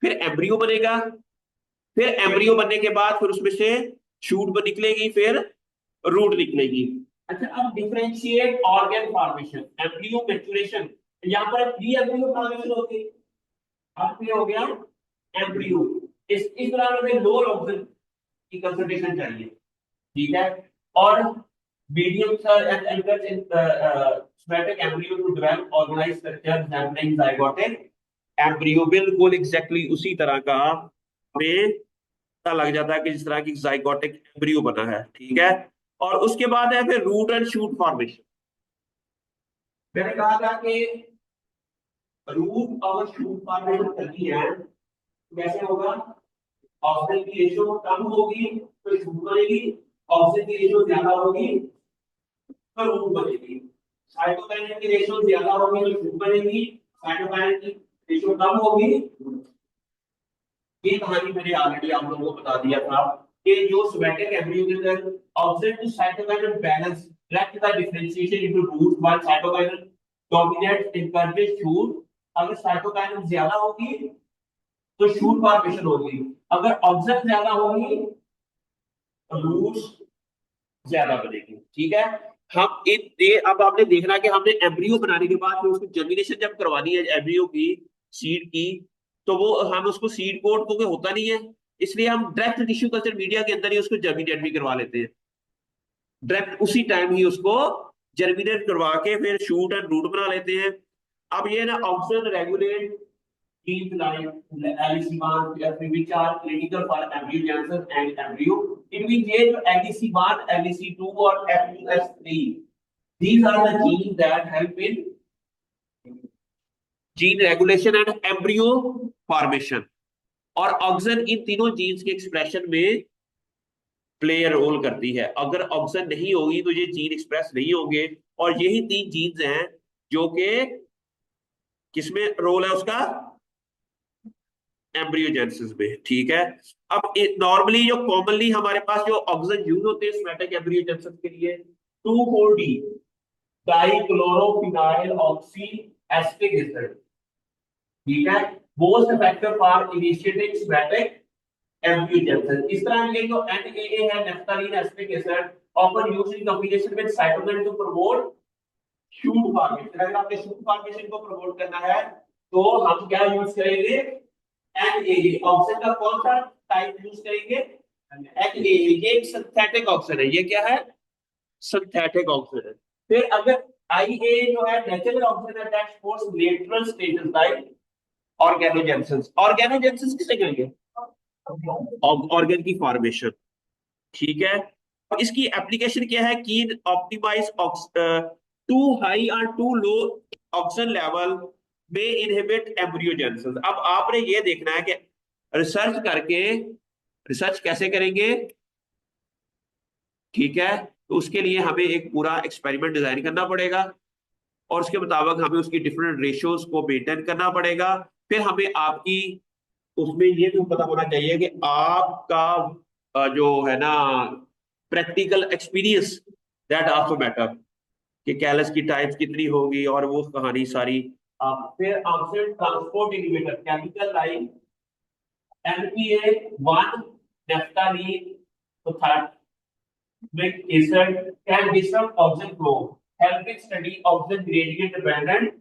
फिर एम्ब्रियो बनेगा, फिर एम्ब्रियो बनने के बाद फिर उसमें से शूट निकलेगी, फिर रूट निकलेगी। अच्छा, अब differentiate organ formation, embryo maturation, यहाँ पर प्री एम्ब्रियो फॉर्मेशन होती है, अब ये हो गया एम्ब्रियो। इस तरह हमें लोअर ऑर्गन की कंसंट्रेशन चाहिए, ठीक है। और medium sir and anchors in somatic embryo to develop organised structure resembling zygotic embryo, बिल्कुल एग्जैक्टली उसी तरह का हमें पता लग जाता है कि जिस तरह की जाइगोटिक एम्ब्रियो बना है, ठीक है। और उसके बाद है फिर रूट एंड शूट फॉर्मेशन। मैंने कहा था कि रूट और शूट फॉर्मेशन करनी है तो कैसे होगा? ऑक्सीजन की रेशियो कम होगी तो शूट बनेगी, ऑक्सीजन की रेशियो ज्यादा होगी तो रूट बनेगी। साइटोकाइनेट की रेशियो ज्यादा होगी तो शूट बनेगी, साइटोकाइनेट की रेशियो कम होगी। ये कहानी मैंने ऑलरेडी आप लोगों को बता दिया था कि जो सोमैटिक एम्ब्रियो के अंदर auxin to cytokinin balance direct the differentiation into root while cytokinin dominate encourage shoot. अगर साइटोकाइनल ज्यादा होगी तो शूट फॉर्मेशन होगी, अगर ऑक्सीजन ज्यादा होगी तो रूट्स ज्यादा बनेगी, ठीक है। हम इन ये अब आपने देखना कि हमने एम्ब्रियो बनाने के बाद फिर उसको जर्मिनेशन जब करवानी है एम्ब्रियो की, सीड की, तो वो हम उसको सीड कोट क्योंकि होता नहीं है, इसलिए हम डायरेक्ट टिश्यू कल्चर मीडिया के अंदर ही उसको जर्मिनेट भी करवा लेते हैं, डायरेक्ट उसी टाइम ही उसको जर्मिनेट करवा के फिर शूट एंड रूट बना लेते हैं। अब ये ना oxygen regulate genes like LEC1 which are critical for embryogenesis and embryo. It means ये जो LEC1, LEC2 और FUS3, these are the genes that help in gene regulation and embryo formation. और ऑक्सीजन इन तीनों jeans के expression में play role करती है। अगर ऑक्सीजन नहीं होगी तो ये जीन एक्सप्रेस नहीं होंगे, और यही तीन जीन्स हैं जो कि किसमें रोल है उसका? एम्ब्रियोजेनेसिस में, ठीक है। अब नॉर्मली जो कॉमनली हमारे पास जो ऑक्सीजन यूज होते हैं सोमैटिक एम्ब्रियोजेनेसिस के लिए 2,4-D डाइक्लोरोफिनाइल ऑक्सी एसिटिक एसिड, ठीक है, most effective for initiating somatic embryogenesis. इस तरह के जो NAA है, naphthalene acetic acid, often used in combination with cytokinin to promote shoot formation. अगर आपने शूट फॉर्मेशन को प्रमोट करना है तो हम क्या यूज करेंगे? NAA। ऑक्सीजन का कौन सा टाइप यूज करेंगे? NAA। ये एक सिंथेटिक ऑक्सीजन है, ये क्या है? सिंथेटिक ऑक्सीजन है। फिर अगर IA जो है नेचुरल ऑक्सीजन है that supports lateral status like organogenesis. Organogenesis किसे कहेंगे? ऑर्गन की फॉर्मेशन, ठीक है। और इसकी एप्लीकेशन क्या है कि ऑप्टिमाइज टू हाई और टू लो ऑक्सीजन लेवल में इनहिबिट एम्ब्रियोजेनेसिस। अब आपने ये देखना है कि रिसर्च करके, रिसर्च कैसे करेंगे, ठीक है। तो उसके लिए हमें एक पूरा एक्सपेरिमेंट डिजाइन करना पड़ेगा, और उसके मुताबिक हमें उसकी डिफरेंट रेशियोज को मेंटेन करना पड़ेगा। फिर हमें आपकी उसमें ये तो पता होना चाहिए कि आपका जो है ना practical experience that also matter, कि कैलस की टाइप्स कितनी होगी और वो कहानी सारी। फिर oxygen transport inhibitor chemical like NPA1 naphthalene to thiamic acid can disrupt oxygen flow, helping study oxygen gradient dependent।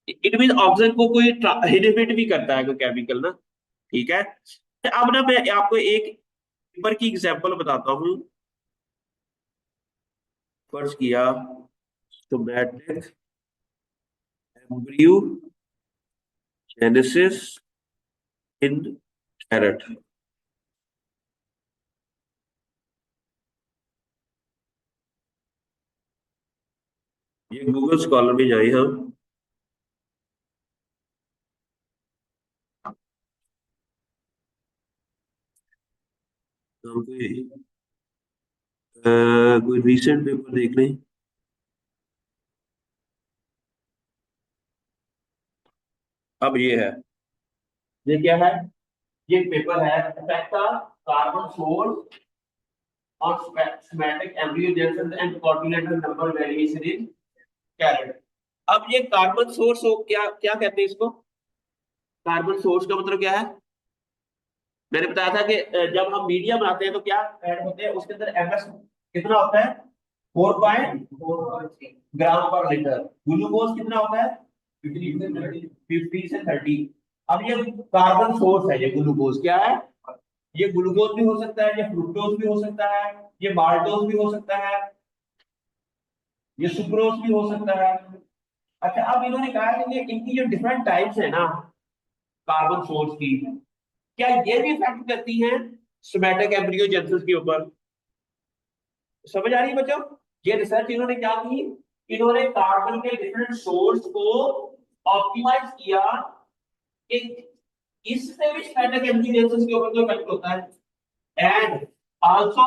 It mean oxygen को कोई इनहिबिट भी करता है कोई केमिकल ना, ठीक है। अब ना मैं आपको एक पेपर की एग्जांपल बताता हूँ। फर्ज किया सोमैटिक एम्ब्रियोजेनेसिस इन कैरेट। ये गूगल स्कॉलर में जाए हम। हम कोई रीसेंट पेपर देख लें। अब ये है, ये क्या है, ये पेपर है इफेक्ट कार्बन सोर्स और somatic embryogenesis and coordinator number variation in carat. अब ये कार्बन सोर्स हो, क्या क्या कहते हैं इसको? कार्बन सोर्स का मतलब क्या है? मैंने बताया था कि जब हम मीडिया बनाते हैं तो क्या ऐड होते हैं उसके अंदर, एमएस कितना होता है? 4.4 ग्राम पर लीटर। ग्लूकोज कितना होता है? 50 से 30। अब ये कार्बन सोर्स है, ये ग्लूकोज क्या है? ये ग्लूकोज भी हो सकता है, ये फ्रुक्टोज भी हो सकता है, ये माल्टोज भी हो सकता है, ये सुक्रोज भी हो सकता है। अच्छा, अब इन्होंने कहा कि ये इनकी जो डिफरेंट टाइप्स है ना कार्बन सोर्स की, क्या ये भी इफेक्ट करती हैं सोमैटिक एम्ब्रियोजेनेसिस के ऊपर? समझ आ रही है बच्चों? ये रिसर्च इन्होंने क्या की, इन्होंने कार्बन के डिफरेंट सोर्स को ऑप्टिमाइज किया कि इससे भी सोमैटिक एम्ब्रियोजेनेसिस के ऊपर जो इफेक्ट होता है, एंड आल्सो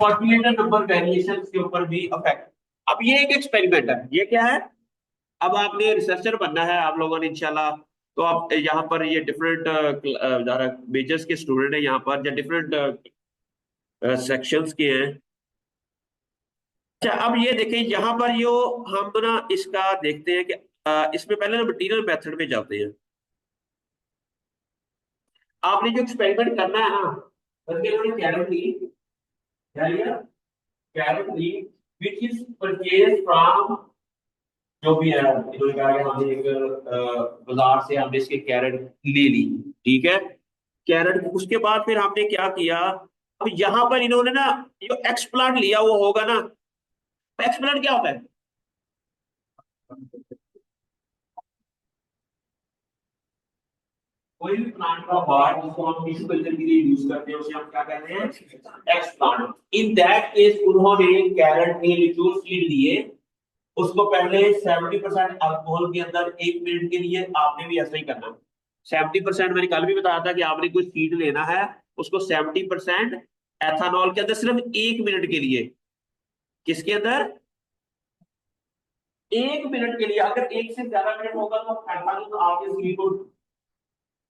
फॉर्मुलेटर नंबर वेरिएशन के ऊपर भी इफेक्ट। अब ये एक एक्सपेरिमेंट है, ये क्या है? अब आपने रिसर्चर बनना है आप लोगों ने इंशाल्लाह। तो आप यहाँ पर ये डिफरेंट मेजर्स के स्टूडेंट है यहाँ पर, या डिफरेंट सेक्शंस के हैं। अच्छा, अब ये देखें यहाँ पर यो, हम ना इसका देखते हैं कि इसमें पहले ना मटीरियल मेथड में जाते हैं। आपने जो एक्सपेरिमेंट करना है ना, बल्कि इन्होंने कैरेट ली, क्या लिया? कैरेट ली विच इज परचेज फ्रॉम, जो भी है इन्होंने कहा कि हमने एक बाजार से हमने इसके कैरेट ले ली, ठीक है? कैरेट, उसके बाद फिर हमने क्या किया, अब यहाँ पर इन्होंने ना जो एक्सप्लांट लिया वो होगा ना। एक्सप्लांट क्या होता है? कोई भी प्लांट का पार्ट जिसको हम टिश्यू कल्चर के लिए यूज करते हैं उसे हम क्या कहते हैं? एक्सप्लांट। इन दैट केस उन्होंने कैरेट में जो सीड लिए उसको पहले 70% अल्कोहल के अंदर 1 मिनट के लिए, आपने भी ऐसा ही करना है। 70%, मैंने कल भी बताया था कि आपने कोई सीड लेना है, उसको 70% एथानॉल के अंदर सिर्फ 1 मिनट के लिए। किसके अंदर? 1 मिनट के लिए। अगर एक से ज्यादा मिनट होगा तो एथानॉल तो आपके शरीर को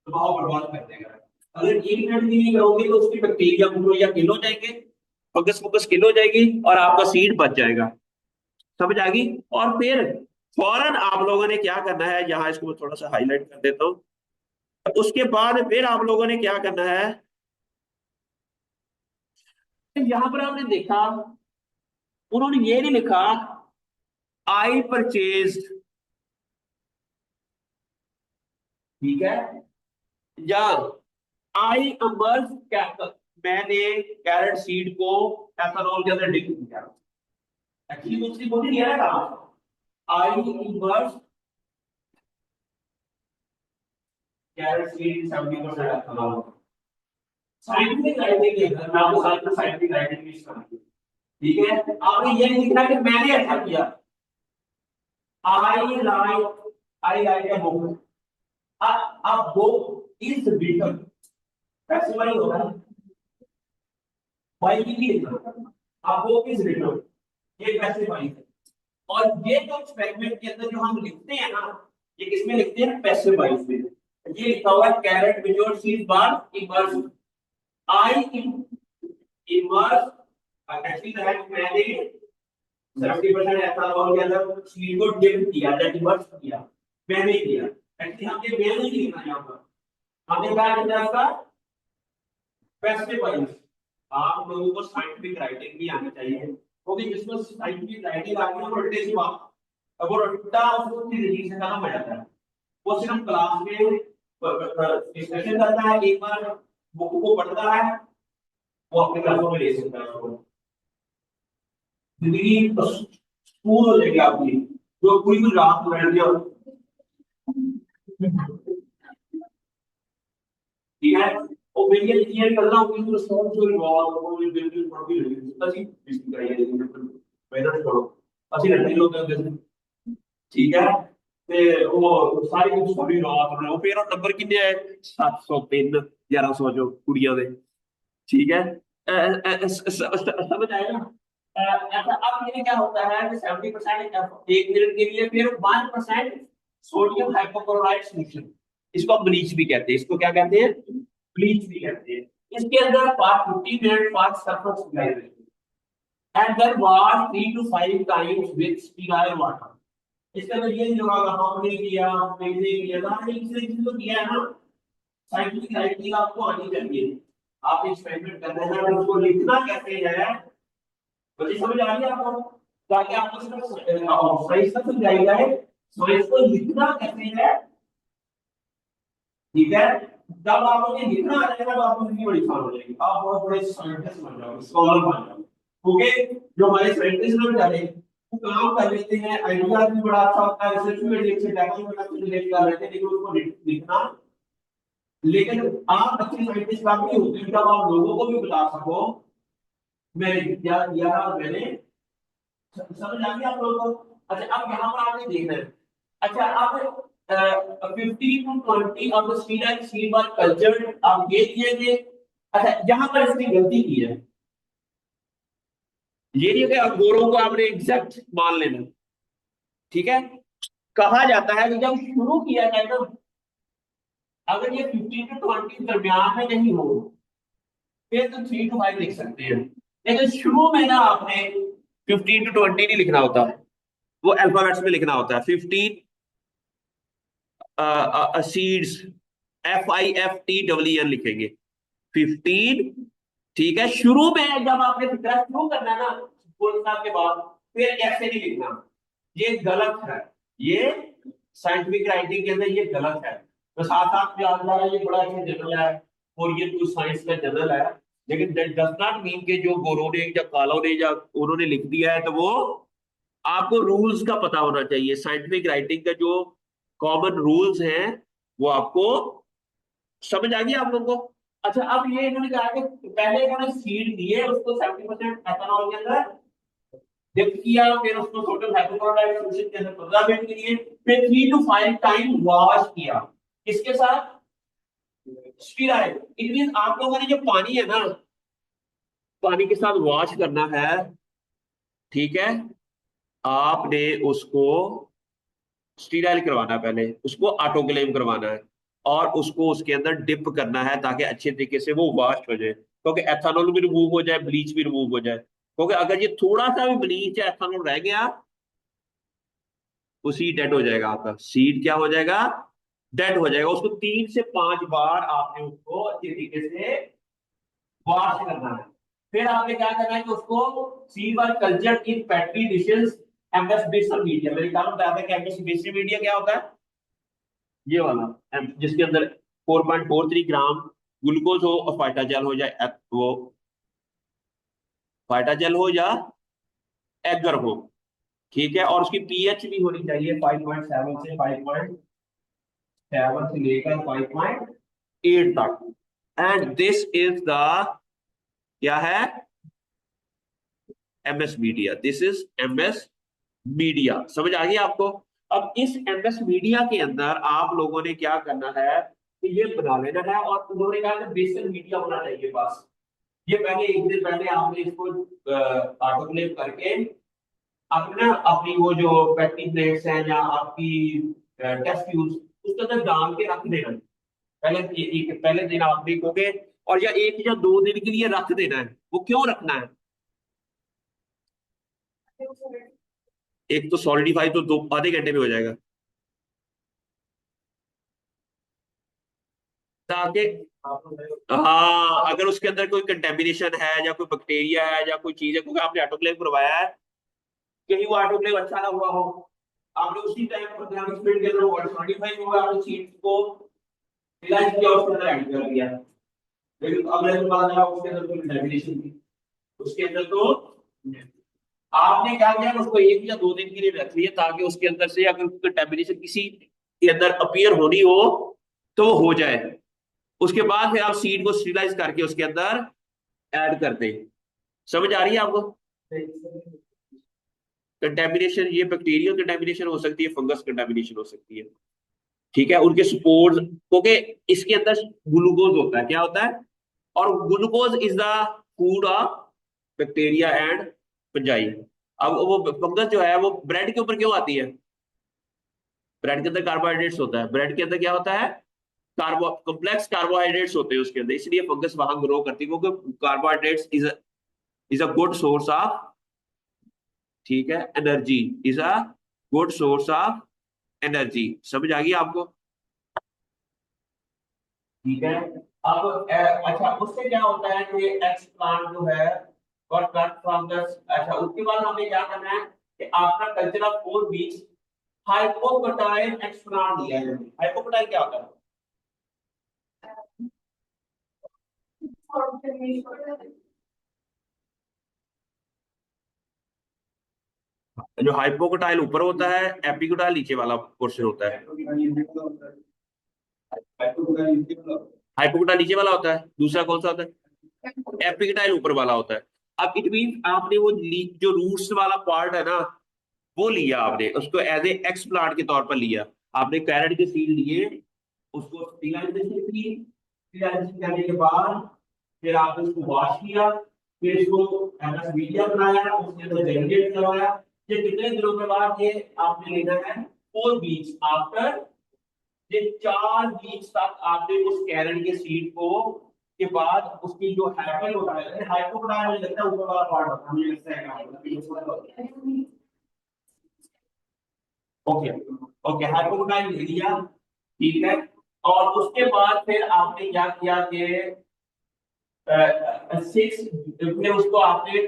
दबाव बर्बाद कर देगा। अगर 1 मिनट के लिए करोगे तो उसकी बैक्टीरिया या किल हो जाएंगे, फंगस फंगस किल हो जाएगी और आपका सीड बच जाएगा। समझ आ गई? और फिर फौरन आप लोगों ने क्या करना है, यहाँ इसको मैं थोड़ा सा हाईलाइट कर देता हूँ। उसके बाद फिर आप लोगों ने क्या करना है, यहां पर आपने देखा उन्होंने ये नहीं लिखा आई परचेज, ठीक है, या आई अमर्स मैंने कैरेट सीड को एथेनॉल के अंदर डिप किया। एक्चुअली उसकी बोली नहीं है ना काम, आई inverse carrot seed 70% ethanol. Scientific writing है, मैं आपको साइंटिफिक राइटिंग यूज करूंगी, ठीक है? आपने ये नहीं लिखना कि मैंने ऐसा किया। I like, I like a book. अब बुक इज रिटन, ऐसे वाली होता है भाई की लिखना। अब बुक इज रिटन, ये कैसे भाई है? और ये जो एक्सपेरिमेंट के अंदर जो हम लिखते हैं ना, ये किसमें लिखते हैं? पैसिव वॉइस में। ये लिखा हुआ है कैरेट मेजोर सीज बार immerse, I immerse. Actually that मैंने 70% ऐसा हो गया था, सीड को डिप किया, दैट इमर्स किया, मैंने किया। एक्चुअली हमने मेल नहीं लिखना यहाँ पर, हमने क्या लिखना है उसका? Passive voice. आप लोगों को साइंटिफिक राइटिंग भी आनी चाहिए, क्योंकि जिसमें साइंटिफिक राइटिंग आती है वो रट्टे से बात, अब वो रट्टा उसको जिंदगी से खत्म हो जाता है। वो सिर्फ क्लास में डिस्कशन करता है, एक बार बुक को पढ़ता है, वो अपने क्लासों में ले सकता है उसको। जिंदगी स्कूल हो जाएगी आपकी, जो पूरी पूरी रात में बैठ गया, ठीक है। और मेरी ये क्लियर करना होगी तो सॉल्व जो रिवॉल्व वो बिल्कुल पढ़ भी लगी ਅਸੀਂ इसकी करिए मेहनत करो, ਅਸੀਂ लड़के लोग होते हैं, ठीक है। ਤੇ ਉਹ ਸਾਰੀ ਕੁਝ ਸਾਰੀ ਰਾਤ ਨੂੰ ਫਿਰ ਉਹ ਨੰਬਰ ਕਿੰਨੇ ਆਏ 703 1100 ਜੋ ਕੁੜੀਆਂ ਦੇ, ठीक है। समझ आया ना। ऐसा अब ये क्या होता है कि 70% एक मिनट के लिए, फिर 1% सोडियम हाइपोक्लोराइड सॉल्यूशन, इसको हम ब्लीच भी कहते हैं, इसको क्या कहते हैं, ब्लीच भी कहते हैं। इसके अंदर for 50 minute for surface sterilization and then wash 3 to 5 times with sterile water. इसके अंदर ये नहीं होगा हमने किया मैंने किया ना, किसी ने तो किया है ना, साइंटिफिक राइटिंग आपको आनी चाहिए। आप एक्सपेरिमेंट कर रहे हैं और उसको लिखना कैसे है, मुझे समझ आ रही है आपको, ताकि आपको सिर्फ साइंस का समझाई जाए, साइंस को लिखना कैसे है, ठीक है। जब आपको ये लिखना आ जाएगा तो आपको जिंदगी बड़ी आसान हो जाएगी, आप बहुत बड़े साइंटिस्ट बन जाओगे, स्कॉलर बन जाओगे। ओके, जो हमारे साइंटिस्ट लोग जाते हैं वो काम कर लेते हैं, आइडिया भी बड़ा अच्छा होता है, रिसर्च में अच्छे डाटा भी अच्छे रिलेट कर लेते हैं, लेकिन उसको लिखना, लेकिन आप अच्छे साइंटिस्ट आप भी होते हैं जब आप लोगों को भी बता सको मैंने क्या किया, मैंने, समझ आ गया आप लोगों को। अच्छा अब यहाँ पर आपने देखना है, अच्छा अब 15 to 20 of the seed and seed was cultured, आप ये दिए। अच्छा यहाँ पर इसने गलती की है, ये नहीं है कि अब गोरों को आपने एग्जैक्ट मान लेना, ठीक है। कहा जाता है कि जब शुरू किया जाए तो अगर ये 15 to 20 दरमियान में नहीं हो फिर तो 3 to 5 लिख सकते हैं, लेकिन शुरू में ना आपने 15 to 20 नहीं लिखना होता, वो अल्फाबेट्स में लिखना होता है। 15 सीड्स, FIFTEEN लिखेंगे 15, ठीक है। शुरू में जब आपने फिक्रा शुरू करना है ना बोलना के बाद, फिर ऐसे नहीं लिखना, ये गलत है, ये साइंटिफिक राइटिंग के अंदर ये गलत है। तो साथ साथ में आता है ये बड़ा अच्छा जर्नल है, कोरियन टू साइंस का जर्नल है, लेकिन दैट डज नॉट मीन के जो गोरों ने या कालों ने या उन्होंने लिख दिया है तो वो, आपको रूल्स का पता होना चाहिए, साइंटिफिक राइटिंग का जो कॉमन रूल्स हैं वो आपको समझ आ गया आप लोगों को। अच्छा अब ये इन्होंने कहा कि पहले इन्होंने सीड दिए उसको 70% एथेनॉल के अंदर डिप किया, फिर उसको सोडियम हाइपोक्लोराइड सॉल्यूशन के अंदर 15 मिनट के लिए, फिर 3 to 5 टाइम वॉश किया, किसके साथ, स्टीराइड। इट मीन आप लोगों ने जो पानी है ना, पानी के साथ वॉश करना है, ठीक है। आपने उसको स्टीराइल करवाना है, पहले उसको ऑटोक्लेव करवाना है और उसको उसके अंदर डिप करना है ताकि अच्छे तरीके से वो वॉश हो जाए, क्योंकि एथेनॉल भी रिमूव हो जाए, ब्लीच भी रिमूव हो जाए। क्योंकि अगर ये थोड़ा सा भी ब्लीच या एथेनॉल रह गया, वो सीड डेड हो जाएगा, आपका सीड क्या हो जाएगा, डेड हो जाएगा। उसको 3 से 5 बार आपने उसको अच्छे तरीके से वॉश करना है। फिर आपने क्या करना है कि उसको seed were culture in petri dishes, MS basal media, मेरे ख्याल में बताया था कि एमएस बेसल मीडिया क्या होता है, ये वाला जिसके अंदर 4.43 ग्राम ग्लूकोज हो और फाइटा जेल हो जाए, वो फाइटा जेल हो या एगर हो, ठीक है। और उसकी पीएच भी होनी चाहिए 5.7 से 5.7 से लेकर 5.8 तक। एंड दिस इज द क्या है, MS media, this is MS media, समझ आ गई आपको। अब इस एमएस मीडिया के अंदर आप लोगों ने क्या करना है कि ये बना लेना है, और उन्होंने कहा कि बेसिक मीडिया होना चाहिए बस। ये पहले एक दिन पहले आपने इसको ऑटोक्लेव करके अपना अपनी वो जो पैकिंग प्लेट्स हैं या आपकी टेस्ट ट्यूब्स उसके अंदर डाल के रख देना है। पहले एक पहले दिन आप देखोगे, और या 1 या 2 दिन के लिए रख देना है। वो क्यों रखना है, एक तो सॉलिडिफाई तो 2 आधे घंटे में हो जाएगा, ताकि हाँ अगर उसके अंदर कोई कंटेमिनेशन है या कोई बैक्टीरिया है या कोई चीज है, क्योंकि आपने ऑटोक्लेव करवाया है, कहीं वो ऑटोक्लेव अच्छा ना हुआ हो, आपने उसी टाइम पर 15 मिनट के अंदर वो सॉलिडिफाई होगा, आपने चीज को रिलाइज किया उसके अंदर ऐड कर दिया, लेकिन अब मेरे को पता चला उसके अंदर कोई कंटेमिनेशन थी, उसके अंदर तो आपने क्या किया, उसको 1 या 2 दिन के लिए रख लिया ताकि उसके अंदर से अगर कंटेमिनेशन किसी के अंदर अपीयर होनी हो तो वो हो जाए। उसके बाद फिर आप सीड को स्टरलाइज करके उसके अंदर ऐड कर दें। समझ आ रही है आपको? कंटेमिनेशन ये बैक्टीरियल कंटेमिनेशन हो सकती है, फंगस कंटेमिनेशन हो सकती है। ठीक है, उनके स्पोर्स, क्योंकि इसके अंदर ग्लूकोज होता है, क्या होता है, और glucose is the food of bacteria and fungi. अब वो फंगस जो है वो ब्रेड के ऊपर क्यों आती है? ब्रेड के अंदर कार्बोहाइड्रेट्स होता है, ब्रेड के अंदर क्या होता है, कार्बो कॉम्प्लेक्स कार्बोहाइड्रेट्स होते हैं उसके अंदर, इसलिए फंगस वहां ग्रो करती है, क्योंकि carbohydrates is a good source of, ठीक है, energy, is a good source of energy. समझ आ गई आपको? ठीक है। अब अच्छा, उससे क्या होता है कि एक्स प्लांट जो है और कट फ्रॉम द, अच्छा उसके बाद हमें क्या करना है कि after culture of 4 weeks hypocotyl explant दिया है। हाइपोकटाइल क्या होता है? जो हाइपोकटाइल ऊपर होता है, एपिकोटाइल नीचे वाला पोर्शन होता है। हाइपोकटाइल नीचे वाला होता है, दूसरा कौन सा होता है? एपिकोटाइल ऊपर वाला होता है। अब इट मीन आपने वो जो रूट्स वाला पार्ट है ना, वो लिया आपने, उसको एज ए एक्स प्लांट के तौर पर लिया। आपने कैरेट के सीड लिए, उसको स्टीलाइजेशन की, स्टीलाइजेशन करने के बाद फिर आपने उसको वॉश किया, फिर इसको एमएस मीडिया बनाया, उसके अंदर जेनरेट करवाया। ये कितने दिनों के बाद ये आपने लेना है? 4 वीक्स आफ्टर। ये 4 वीक्स तक आपने उस कैरेट के सीड को के बाद उसकी जो हाइपर होता है, हाइपर होता है, मुझे लगता है ऊपर वाला पार्ट होता है, मुझे लगता है क्या, ओके ओके, हाइपोक्साइड ले लिया, ठीक है। और उसके बाद फिर आपने क्या किया कि 6 में उसको आपने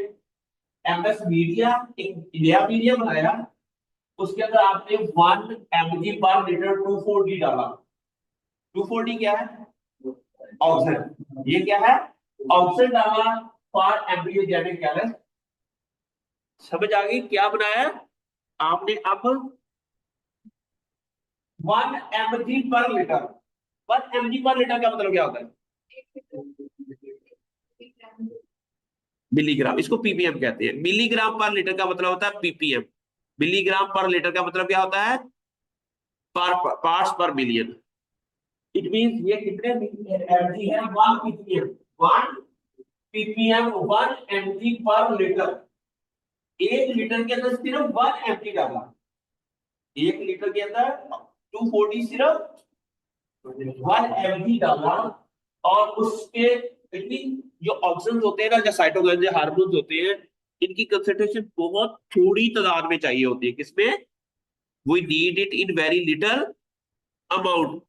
एमएस मीडिया, एक नया मीडिया बनाया, उसके अंदर आपने 1 mg/L 2,4-D डाला। 2,4-D क्या है? ऑक्सीजन। ये क्या है? ऑक्सीजन डाला फॉर एम्ब्रियोजेनिक कैलस। समझ आ गई क्या बनाया है? आपने अब 1 mg/L, 1 mg/L का मतलब क्या होता है? मिलीग्राम, इसको पीपीएम कहते हैं। मिलीग्राम पर लीटर का मतलब होता है पीपीएम। मिलीग्राम पर लीटर का मतलब क्या होता है? पर पार्ट्स पर मिलियन। इट मींस ये कितने एमजी है? 1 पीपीएम, 1 पीपीएम, 1 mg/L। 1 लीटर के अंदर सिर्फ 1 mg डाला, 1 लीटर के अंदर 240 सिर्फ 1 mg डाला। और उसके इतनी जो ऑक्सीजन होते हैं ना, जो साइटोकिन, जो हार्मोन्स होते हैं, इनकी कंसेंट्रेशन बहुत थोड़ी तादाद में चाहिए होती है। किसमें? We need it in very little amount.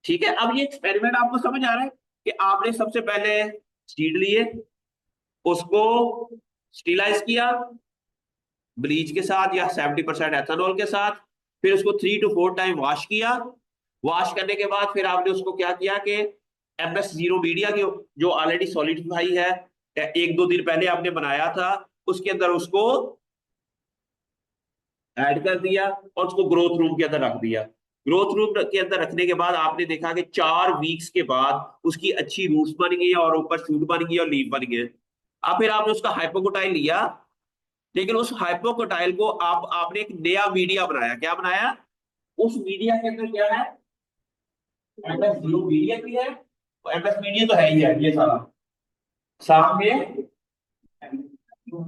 ठीक है, अब ये एक्सपेरिमेंट आपको समझ आ रहा है कि आपने सबसे पहले सीड लिए, उसको स्टीलाइज किया ब्लीच के साथ या 70% एथेनॉल के साथ, फिर उसको 3 to 4 टाइम वॉश किया। वॉश करने के बाद फिर आपने उसको क्या किया कि MS0 मीडिया की, जो ऑलरेडी सॉलिडिफाई है, 1-2 दिन पहले आपने बनाया था, उसके अंदर उसको ऐड कर दिया और उसको ग्रोथ रूम के अंदर रख दिया। ग्रोथ रूम के अंदर रखने के बाद आपने देखा कि 4 वीक्स के बाद उसकी अच्छी रूट्स बन गई और ऊपर शूट बन गई और लीफ बन गए। अब फिर आपने उसका हाइपोकोटाइल लिया, लेकिन उस हाइपोकोटाइल को आपने एक नया मीडिया बनाया। क्या बनाया? उस मीडिया के अंदर क्या है? MS0 मीडिया भी है, और MS मीडिया तो है ही है ये सारा। साथ में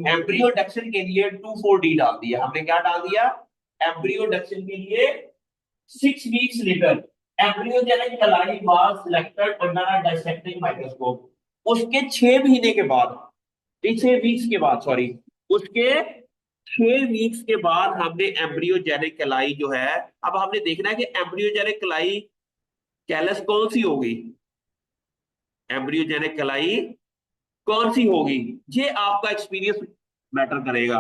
एम्ब्रियोडक्शन के लिए 2,4-D डाल दिया हमने। क्या डाल दिया? एम्ब्रियोडक्शन के लिए 6 वीक्स लेटर एम्ब्रियोजेनिक कलाई was selected under a dissecting microscope. उसके 6 महीने के बाद, 6 वीक्स के बाद, सॉरी, उसके 6 वीक्स के बाद हमने एम्ब्रियोजेनिक कलाई जो है, अब हमने देखना है कि एम्ब्रियोजेनिक कलाई कैलस कौन सी होगी, एम्ब्रियोजेनिक कलाई कौन सी होगी। ये आपका एक्सपीरियंस मैटर करेगा।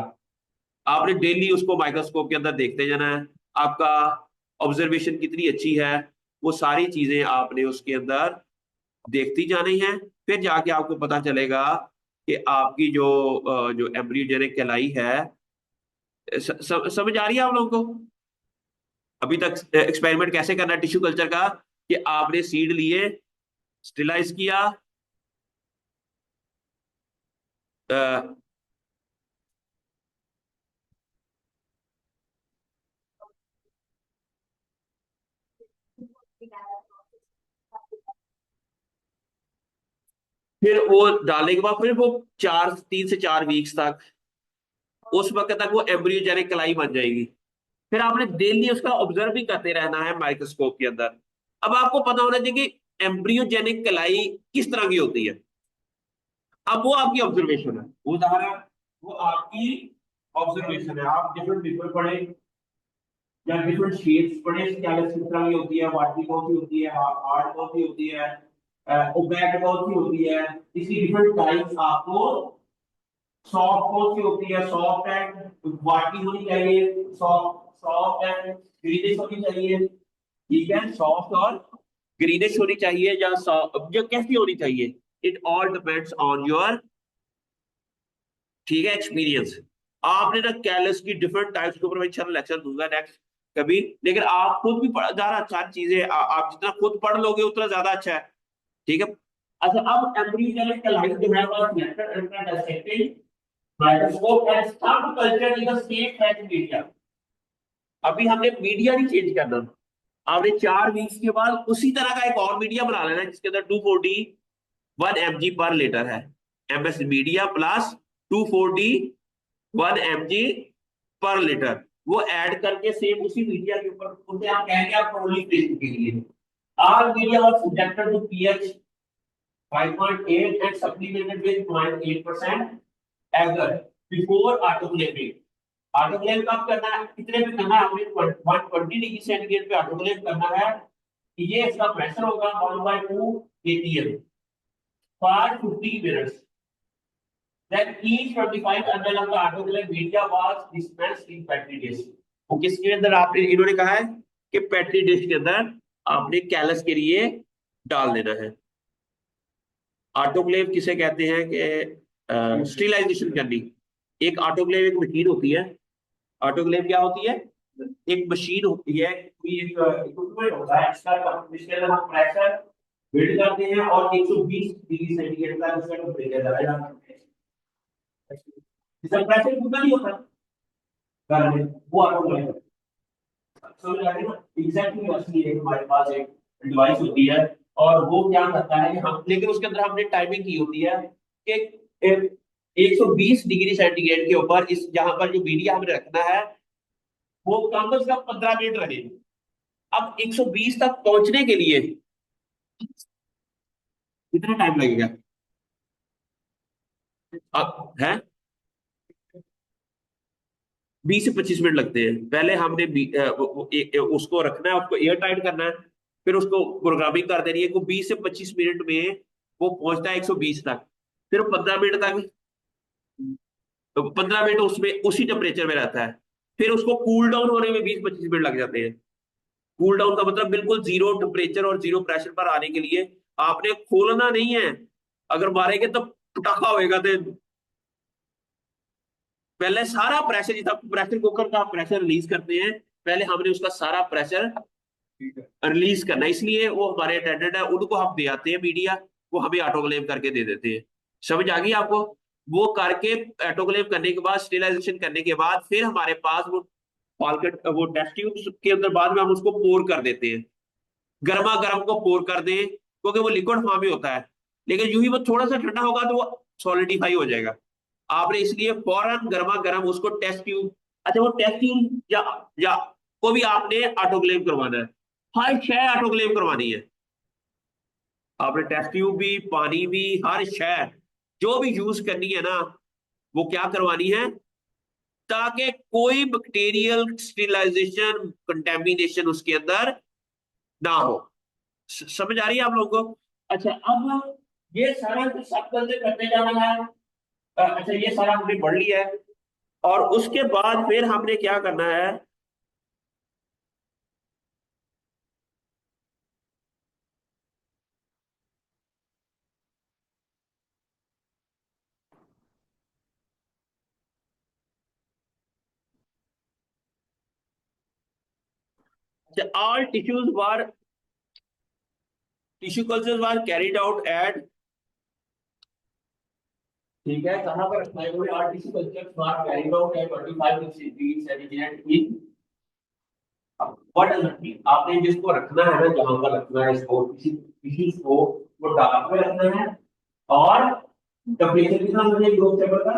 आपने डेली उसको माइक्रोस्कोप के अंदर देखते जाना है, आपका ऑब्जर्वेशन कितनी अच्छी है, वो सारी चीजें आपने उसके अंदर देखती जानी है, फिर जाके आपको पता चलेगा कि आपकी जो एम्ब्रियोजेनिक कैलाई है। समझ आ रही है आप लोगों को? अभी तक एक्सपेरिमेंट कैसे करना है टिश्यू कल्चर का, कि आपने सीड लिए, स्टेलाइज किया, अ, फिर वो डालने के बाद फिर वो 3 से 4 वीक्स तक, उस वक्त तक वो एम्ब्रियोजेनिक कलाई बन जाएगी। फिर आपने डेली उसका ऑब्जर्व भी करते रहना है माइक्रोस्कोप के अंदर। अब आपको पता होना चाहिए कि एम्ब्रियोजेनिक कलाई किस तरह की होती है। अब वो आपकी ऑब्जर्वेशन है, उदाहरण, वो आपकी ऑब्जर्वेशन है। आप डिफरेंट पेपर पढ़े या डिफरेंट शेप्स पढ़े, कैलस किस तरह की होती है, वाटरी कौन सी होती है, हार्ड कौन सी होती है, ओपैक कौन सी होती है, इसकी डिफरेंट टाइप्स आपको। सॉफ्ट कौन सी होती है, सॉफ्ट एंड वाटरी होनी चाहिए, सॉफ्ट सॉफ्ट एंड ग्रीनिश होनी चाहिए। ठीक है, सॉफ्ट और ग्रीनिश होनी चाहिए, या जो कैसी होनी चाहिए, it all depends on your, ठीक है, एक्सपीरियंस। आपने ना कैलस की डिफरेंट टाइप्स के ऊपर मैं इंशाल्लाह लेक्चर दूंगा नेक्स्ट कभी। लेकिन आप खुद भी ज्यादा अच्छा चीजें आप जितना खुद पढ़ लोगे उतना ज्यादा अच्छा है। ठीक है। अच्छा, अब एम्ब्रियोजेनिक कलाई जो है वो method under dissecting microscope and stump culture in the same as media. अभी हमने मीडिया नहीं चेंज करना। आपने 4 वीक्स के बाद उसी तरह का एक और मीडिया बना लेना जिसके अंदर 240 1 mg पर लीटर है। एमएस मीडिया प्लस 240 1 mg पर लीटर, वो ऐड करके सेम उसी मीडिया के ऊपर उसे आप कहेंगे आप प्रोलिफरेशन के लिए। Are media was subjected to pH 5.8 and supplemented with 0.8% agar before autoclaving। Autoclave कब करना है, कितने पे करना है, हमें 120 डिग्री सेंटीग्रेड पे ऑटोक्लेव करना है। ये इसका प्रेशर होगा 1/2 atm for 50 minutes। Then each 25 ml of the autoclave media was dispensed in petri dish। वो किसके अंदर आपने, इन्होंने कहा है कि पेट्री डिश के अंदर आपने कैलस के लिए डाल देना है। ऑटोक्लेव किसे कहते हैं कि स्टीलाइजेशन करनी। एक ऑटोक्लेव एक मशीन होती है। ऑटोक्लेव क्या होती है, एक मशीन होती है, कोई एक इक्विपमेंट होता है जिसके अंदर हम प्रेशर बिल्ड करते हैं और 120 डिग्री सेंटीग्रेड तक उसका टेम्परेचर लगाया जाता है। इसका प्रेशर कितना नहीं होता घर में, वो ऑटोक्लेव समझ आ रही है ना। एग्जैक्टली वैसी है, हमारे पास एक डिवाइस होती है और वो क्या करता है कि हम, लेकिन उसके अंदर हमने टाइमिंग की होती है कि 120 डिग्री सेंटीग्रेड के ऊपर इस जहां पर जो मीडिया हमें रखना है वो कम से कम 15 मिनट रहे। अब 120 तक पहुंचने के लिए कितना टाइम लगेगा? अब है 20 से 25 मिनट लगते हैं। पहले हमने उसको रखना है, उसको एयर टाइट करना है, फिर उसको प्रोग्रामिंग कर देनी है कि 20 से 25 मिनट में वो पहुंचता है 120 तक। फिर 15 मिनट तक, तो 15 मिनट उसमें उसी टेम्परेचर में रहता है। फिर उसको कूल डाउन होने में 20-25 मिनट लग जाते हैं। कूल डाउन का मतलब बिल्कुल जीरो टेम्परेचर और जीरो प्रेशर पर आने के लिए आपने खोलना नहीं है। अगर मारेंगे तो पटाखा होएगा। तो पहले सारा प्रेशर, जितना प्रेशर कुकर का प्रेशर रिलीज करते हैं, पहले हमने उसका सारा प्रेशर रिलीज करना है। इसलिए वो हमारे अटेंडेंट है, उनको हम दे आते हैं मीडिया, वो हमें ऑटोक्लेव करके दे देते हैं। समझ आ गई आपको? वो करके ऑटोक्लेव करने के बाद, स्टेलाइजेशन करने के बाद, फिर हमारे पास वो पॉकेट, वो टेस्ट ट्यूब के अंदर बाद में हम उसको पोर कर देते हैं। गर्मा गर्म को पोर कर दें क्योंकि वो लिक्विड फॉर्म में होता है, लेकिन यूं ही वो थोड़ा सा ठंडा होगा तो वो सॉलिडिफाई हो जाएगा। आपने इसलिए फौरन गर्मा गर्म उसको टेस्ट ट्यूब, अच्छा वो टेस्ट ट्यूब या को भी आपने ऑटोक्लेव करवाना है। हर शय ऑटोक्लेव करवानी है आपने, टेस्ट ट्यूब भी, पानी भी, हर शय जो भी यूज करनी है ना, वो क्या करवानी है, ताकि कोई बैक्टीरियल स्टेरिलाइजेशन कंटेमिनेशन उसके अंदर ना हो। समझ आ रही है आप लोगों को? अच्छा, अब ये सारा कुछ सब से करते जाना है। अच्छा, ये सारा हमने पढ़ लिया है। और उसके बाद फिर हमने क्या करना है, all tissue cultures were carried out at, ठीक है, कहां पर रखना है, बोले all tissue cultures were carried out at 25 degrees centigrade in, what does it mean, आपने जिसको रखना है ना, जहां पर रखना है इसको, किसी किसी को वो डार्क में रखना है, और टेम्परेचर कितना होना चाहिए ग्रोथ चैम्बर का,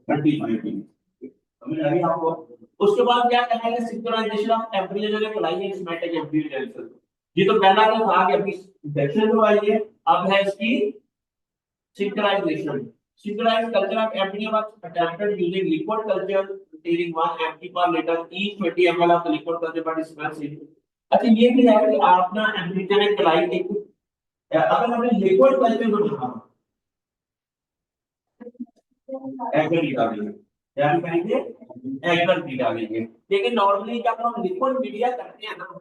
35 डिग्री, समझ आ गई आपको। उसके बाद क्या करना है, synchronization of temperature and flying and amplitude. ये तो पहला तो था कि अभी इंजेक्शन जो आई है, अब है इसकी synchronization. Synchronized culture of FDM was attempted using liquid culture containing 1 mg per liter each 20 ml of the liquid culture participants in. अच्छा ये भी है कि आप ना एम्पलीट्यूड में कलाई एक, अगर हमने लिक्विड कल्चर बनाना एगर टी डालेंगे, क्या करेंगे, एगर टी डालेंगे। लेकिन नॉर्मली जब हम लिक्विड मीडिया करते हैं ना,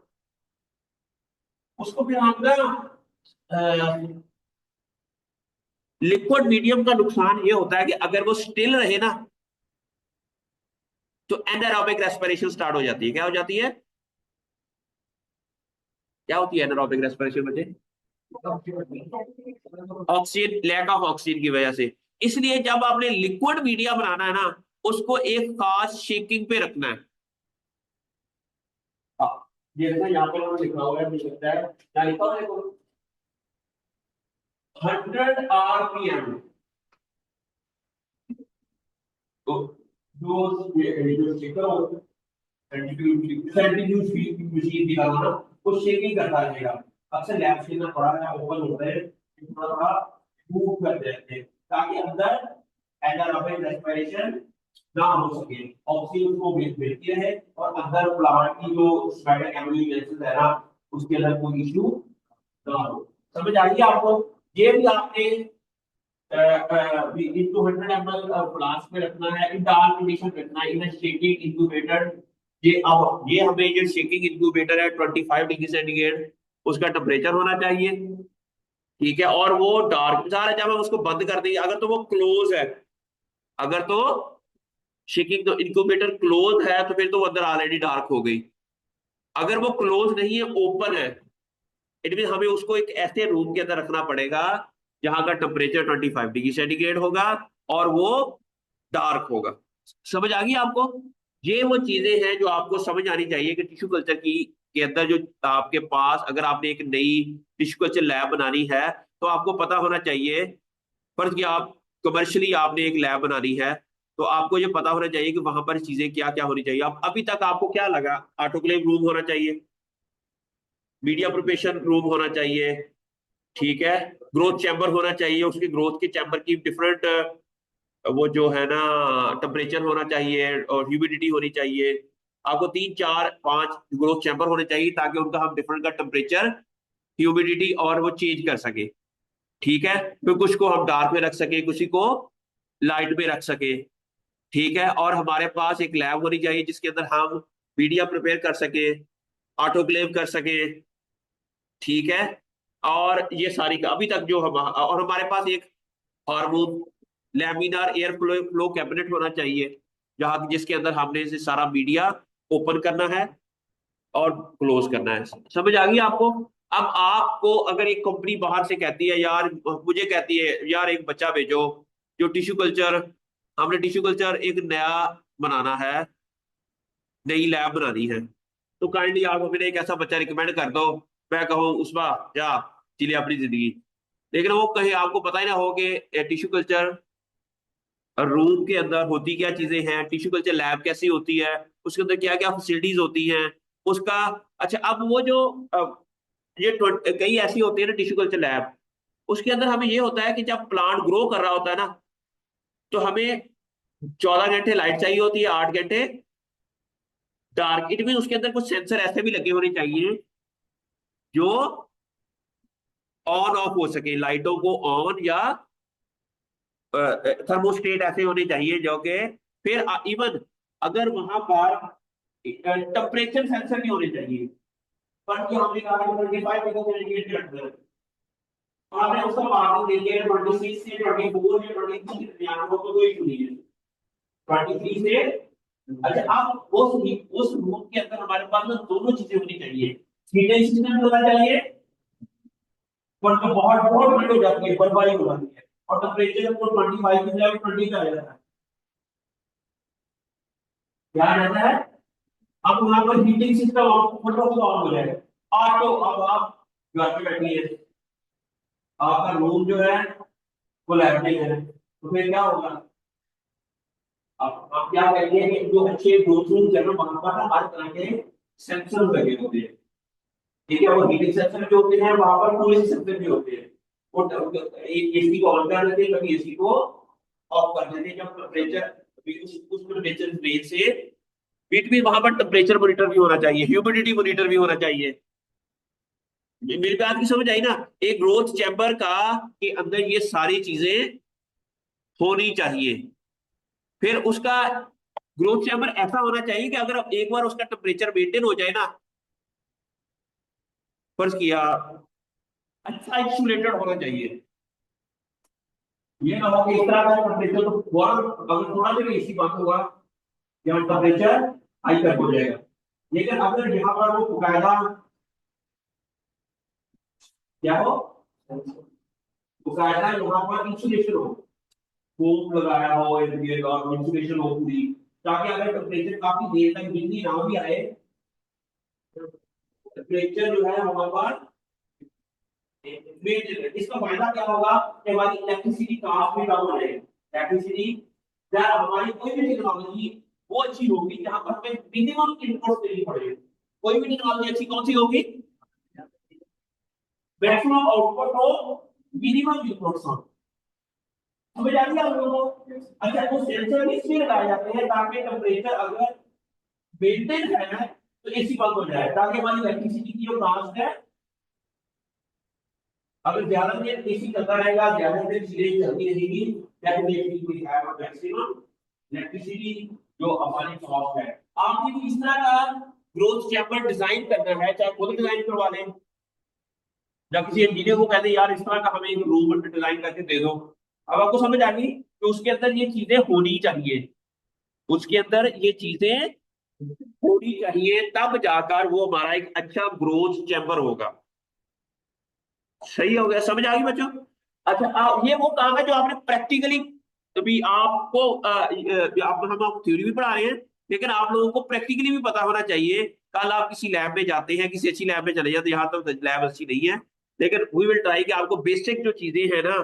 उसको फिर हम ना लिक्विड मीडियम का नुकसान ये होता है कि अगर वो स्टिल रहे ना, तो एनारोबिक रेस्पिरेशन स्टार्ट हो जाती है। क्या हो जाती है, क्या होती है एनारोबिक रेस्पिरेशन बच्चे, ऑक्सीजन, लैक ऑफ ऑक्सीजन की वजह से। इसलिए जब आपने लिक्विड मीडिया बनाना है ना, उसको एक खास शेकिंग पे रखना है। हाँ, ये देखो यहाँ पर उन्होंने लिखा हुआ है, मुझे लगता है क्या लिखा हुआ है, देखो 100 आरपीएम। तो जो शेकर होता है, सेंट्रीफ्यूज मशीन दिखा रहा हूं ना, वो शेकिंग करता रहेगा। अक्सर लैब से ना थोड़ा सा ओपन होता है, थोड़ा थोड़ा मूव करते रहते हैं, ताकि अंदर एनारोबिक रेस्पिरेशन ना हो सके, ऑक्सीजन को मिलती रहे, और अंदर प्लांट की जो स्पाइडर एमिनो गैसेस है ना, उसके अंदर कोई इशू ना हो। समझ आ गई आपको। ये भी आपने into 100 ml फ्लास्क में रखना है, इन डार्क कंडीशन रखना है, इन शेकिंग इंक्यूबेटर। ये हमें जो शेकिंग इंक्यूबेटर है 25 डिग्री सेंटीग्रेड उसका टेम्परेचर होना चाहिए, ठीक है। और वो डार्क सारा, जब हम उसको बंद कर देंगे, अगर तो वो क्लोज है, अगर तो शेकिंग तो इंक्यूबेटर क्लोज है, तो फिर तो वो अंदर ऑलरेडी डार्क हो गई। अगर वो क्लोज नहीं है, ओपन है, इट मीन हमें उसको एक ऐसे रूम के अंदर रखना पड़ेगा जहां का टेम्परेचर 25 डिग्री सेंटीग्रेड होगा और वो डार्क होगा। समझ आ गई आपको। ये वो चीजें हैं जो आपको समझ आनी चाहिए कि टिश्यू कल्चर की के अंदर जो आपके पास, अगर आपने एक नई टिश्यू कल्चर लैब बनानी है, तो आपको पता होना चाहिए, फर्ज कि आप कमर्शियली आपने एक लैब बनानी है, तो आपको ये पता होना चाहिए कि वहां पर चीजें क्या क्या होनी चाहिए। अब अभी तक आपको क्या लगा, ऑटोक्लेव रूम होना चाहिए, मीडिया प्रिपरेशन रूम होना चाहिए, ठीक है, ग्रोथ चैम्बर होना चाहिए, उसकी ग्रोथ के चैम्बर की डिफरेंट वो जो है ना टेम्परेचर होना चाहिए, और ह्यूमिडिटी होनी चाहिए। आपको 3 4 5 ग्रोथ चैम्बर होने चाहिए, ताकि उनका हम डिफरेंट का टेम्परेचर, ह्यूमिडिटी और वो चेंज कर सके, ठीक है। फिर कुछ को हम डार्क में रख सके, किसी को लाइट में रख सके, ठीक है। और हमारे पास एक लैब होनी चाहिए जिसके अंदर हम मीडिया प्रिपेयर कर सके, ऑटोक्लेव कर सके, ठीक है। और ये सारी का अभी तक जो हम, और हमारे पास एक hormone laminar air flow cabinet होना चाहिए, जहां जिसके अंदर हमने से सारा मीडिया ओपन करना है और क्लोज करना है। समझ आ गई आपको। अब आपको अगर एक कंपनी बाहर से कहती है, यार मुझे कहती है यार एक बच्चा भेजो जो टिश्यू कल्चर, हमने टिश्यू कल्चर एक नया बनाना है, नई लैब बनानी है, तो काइंडली आप हमें एक ऐसा बच्चा रिकमेंड कर दो, मैं कहूँ उसका जा चिले अपनी जिंदगी, लेकिन वो कहे आपको पता ही ना हो कि टिश्यू कल्चर रूम के अंदर होती क्या चीजें हैं, टिश्यू कल्चर लैब कैसी होती है, उसके अंदर क्या क्या फैसिलिटीज होती हैं उसका। अच्छा, अब वो जो कई ऐसी होती है ना टिश्यू कल्चर लैब, उसके अंदर हमें ये होता है कि जब प्लांट ग्रो कर रहा होता है ना, तो हमें 14 घंटे लाइट चाहिए होती है, 8 घंटे डार्क। इट मीन उसके अंदर कुछ सेंसर ऐसे भी लगे होने चाहिए जो ऑन ऑफ हो सके, लाइटों को ऑन, या थर्मोस्टेट ऐसे होने चाहिए जो कि फिर इवन अगर वहां पर टेम्परेचर सेंसर भी होने चाहिए, पर ये हमने कहा कि 25 डिग्री सेंटीग्रेड के अंदर, तो आपने उसका मार्जिन देखिए 26 से 24 या 23 के दरमियान हो तो कोई इशू नहीं है, 23 से अच्छा, अब उस रूम के अंदर हमारे पास ना दोनों चीजें होनी चाहिए। हीटिंग सिस्टम होना चाहिए, पर तो बहुत बहुत ठंड हो जाती है, बर्फबारी हो जाती है, और टेम्परेचर को 25 की जगह 20 का आ जाता है। क्या आ जाता है? अब वहां पर हीटिंग सिस्टम आपको फटाफट ऑन हो जाएगा। ऑटो, अब आप घर पे बैठिए, आपका रूम जो है वो लैपटॉप है, तो फिर क्या होगा? आप क्या करेंगे कि जो अच्छे रूम है ना, वहां पर ना हर तरह के सेंसर लगे होते हैं। ठीक है, वो हीटिंग सेंसर भी होते हैं, वहां पर कूलिंग सेंसर भी होते हैं। वो एसी को ऑन कर देते हैं, कभी एसी को ऑफ कर देते हैं, जब टेम्परेचर उस टेम्परेचर रेंज से बीट भी वहां पर टेम्परेचर मॉनिटर भी होना चाहिए, ह्यूमिडिटी मॉनिटर भी होना चाहिए। मेरी बात की समझ आई ना? एक ग्रोथ चैम्बर का के अंदर ये सारी चीजें होनी चाहिए। फिर उसका ग्रोथ चैम्बर ऐसा होना चाहिए कि अगर एक बार उसका टेम्परेचर मेंटेन हो जाए ना, फर्ज किया, अच्छा इंसुलेटेड होना चाहिए। ये ना हो कि इस तरह का टेम्परेचर तो हुआ, अगर थोड़ा सा भी एसी बंद हुआ, यहाँ टेम्परेचर हाई तक हो जाएगा। लेकिन अगर यहाँ पर वो बकायदा क्या हो, बकायदा यहाँ पर इंसुलेशन हो, फोम लगाया हो और इंसुलेशन हो पूरी, ताकि अगर टेम्परेचर काफी देर तक बिजली ना भी आए, टेम्परेचर जो है वहां पर इसका फायदा क्या होगा कि हमारी इलेक्ट्रिसिटी कॉस्ट भी कम हो जाएगी। इलेक्ट्रिसिटी या हमारी कोई भी टेक्नोलॉजी वो अच्छी होगी जहां पर हमें मिनिमम इनपुट देनी पड़ेगी। कोई भी टेक्नोलॉजी अच्छी कौन सी होगी? मैक्सिमम आउटपुट हो, मिनिमम इनपुट हो। समझ आ गया आप लोगों को? अच्छा, तो सेंसर भी इसलिए लगाए जाते हैं ताकि टेम्परेचर अगर मेंटेन है तो एसी बंद हो जाए, ताकि हमारी इलेक्ट्रिसिटी की जो कॉस्ट है, अगर ज्यादा देर एसी चलता रहेगा, ज्यादा देर चीजें चलती रहेगी, definitely we have a maximum electricity जो हमारी कॉस्ट है। आपने भी इस तरह का ग्रोथ चैम्बर डिजाइन करना है, चाहे खुद डिजाइन करवा लें या किसी इंजीनियर को कह दें यार इस तरह का हमें एक रूम डिजाइन करके दे दो। अब आपको समझ आ गई कि उसके अंदर ये चीजें होनी चाहिए, उसके अंदर ये चीजें होनी चाहिए, तब जाकर वो हमारा एक अच्छा ग्रोथ चैम्बर होगा। सही हो गया? समझ आ गई बच्चों? अच्छा, ये वो काम है जो आपने प्रैक्टिकली, अभी आपको आप हम आपको थ्योरी भी पढ़ा रहे हैं, लेकिन आप लोगों को प्रैक्टिकली भी पता होना चाहिए। कल आप किसी लैब में जाते हैं, किसी अच्छी लैब में चले जाते हैं, यहाँ तो लैब अच्छी नहीं है, लेकिन वी विल ट्राई कि आपको बेसिक जो चीजें हैं ना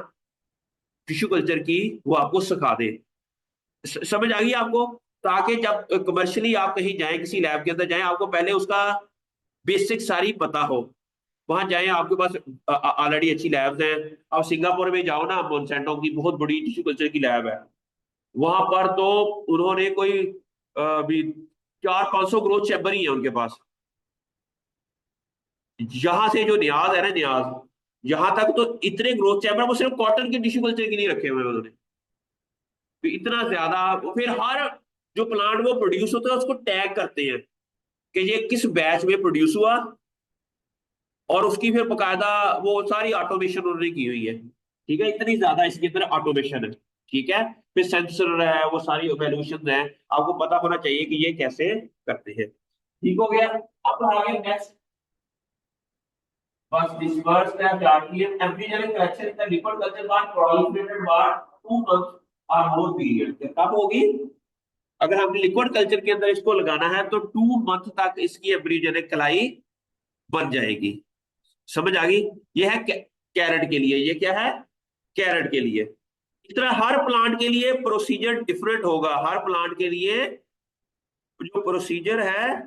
टिश्यू कल्चर की, वो आपको सिखा दे। समझ आ गई आपको? ताकि जब कमर्शियली आप कहीं जाएं, किसी लैब के अंदर जाएं, आपको पहले उसका बेसिक सारी पता हो। वहां जाए, आपके पास ऑलरेडी अच्छी लैब्स हैं। आप सिंगापुर में जाओ ना, मोनसेंटो की बहुत बड़ी टिश्यू कल्चर की लैब है। वहां पर तो उन्होंने कोई भी 400-500 ग्रोथ चैम्बर ही है उनके पास। यहां से जो न्याज है ना, न्याज यहां तक तो इतने ग्रोथ चैम्बर वो सिर्फ कॉटन के टिश्यू कल्चर के लिए रखे हुए हैं उन्होंने। तो इतना ज्यादा, फिर हर जो प्लांट वो प्रोड्यूस होता है उसको टैग करते हैं कि ये किस बैच में प्रोड्यूस हुआ, और उसकी फिर बकायदा वो सारी ऑटोमेशन उन्होंने की हुई है। ठीक है, इतनी ज्यादा इसके अंदर ऑटोमेशन है। ठीक है, फिर सेंसर है, वो सारी वैल्यूएशन है, आपको पता होना चाहिए कि ये कैसे करते हैं। ठीक हो गया? अब आगे नेक्स्ट, बस दिस वर्ड्स दैट जार्कियन embryonic collection in the liquid culture बार proliferated बार 2 months और मोर पीरियड कब होगी? अगर हमने लिक्विड कल्चर के अंदर इसको लगाना है तो 2 मंथ तक इसकी एम्ब्रियोनिक कलाई बन जाएगी। समझ आ गई? ये है कैरेट के लिए, ये क्या है? कैरेट के लिए। इस तरह हर प्लांट के लिए प्रोसीजर डिफरेंट होगा, हर प्लांट के लिए जो प्रोसीजर है।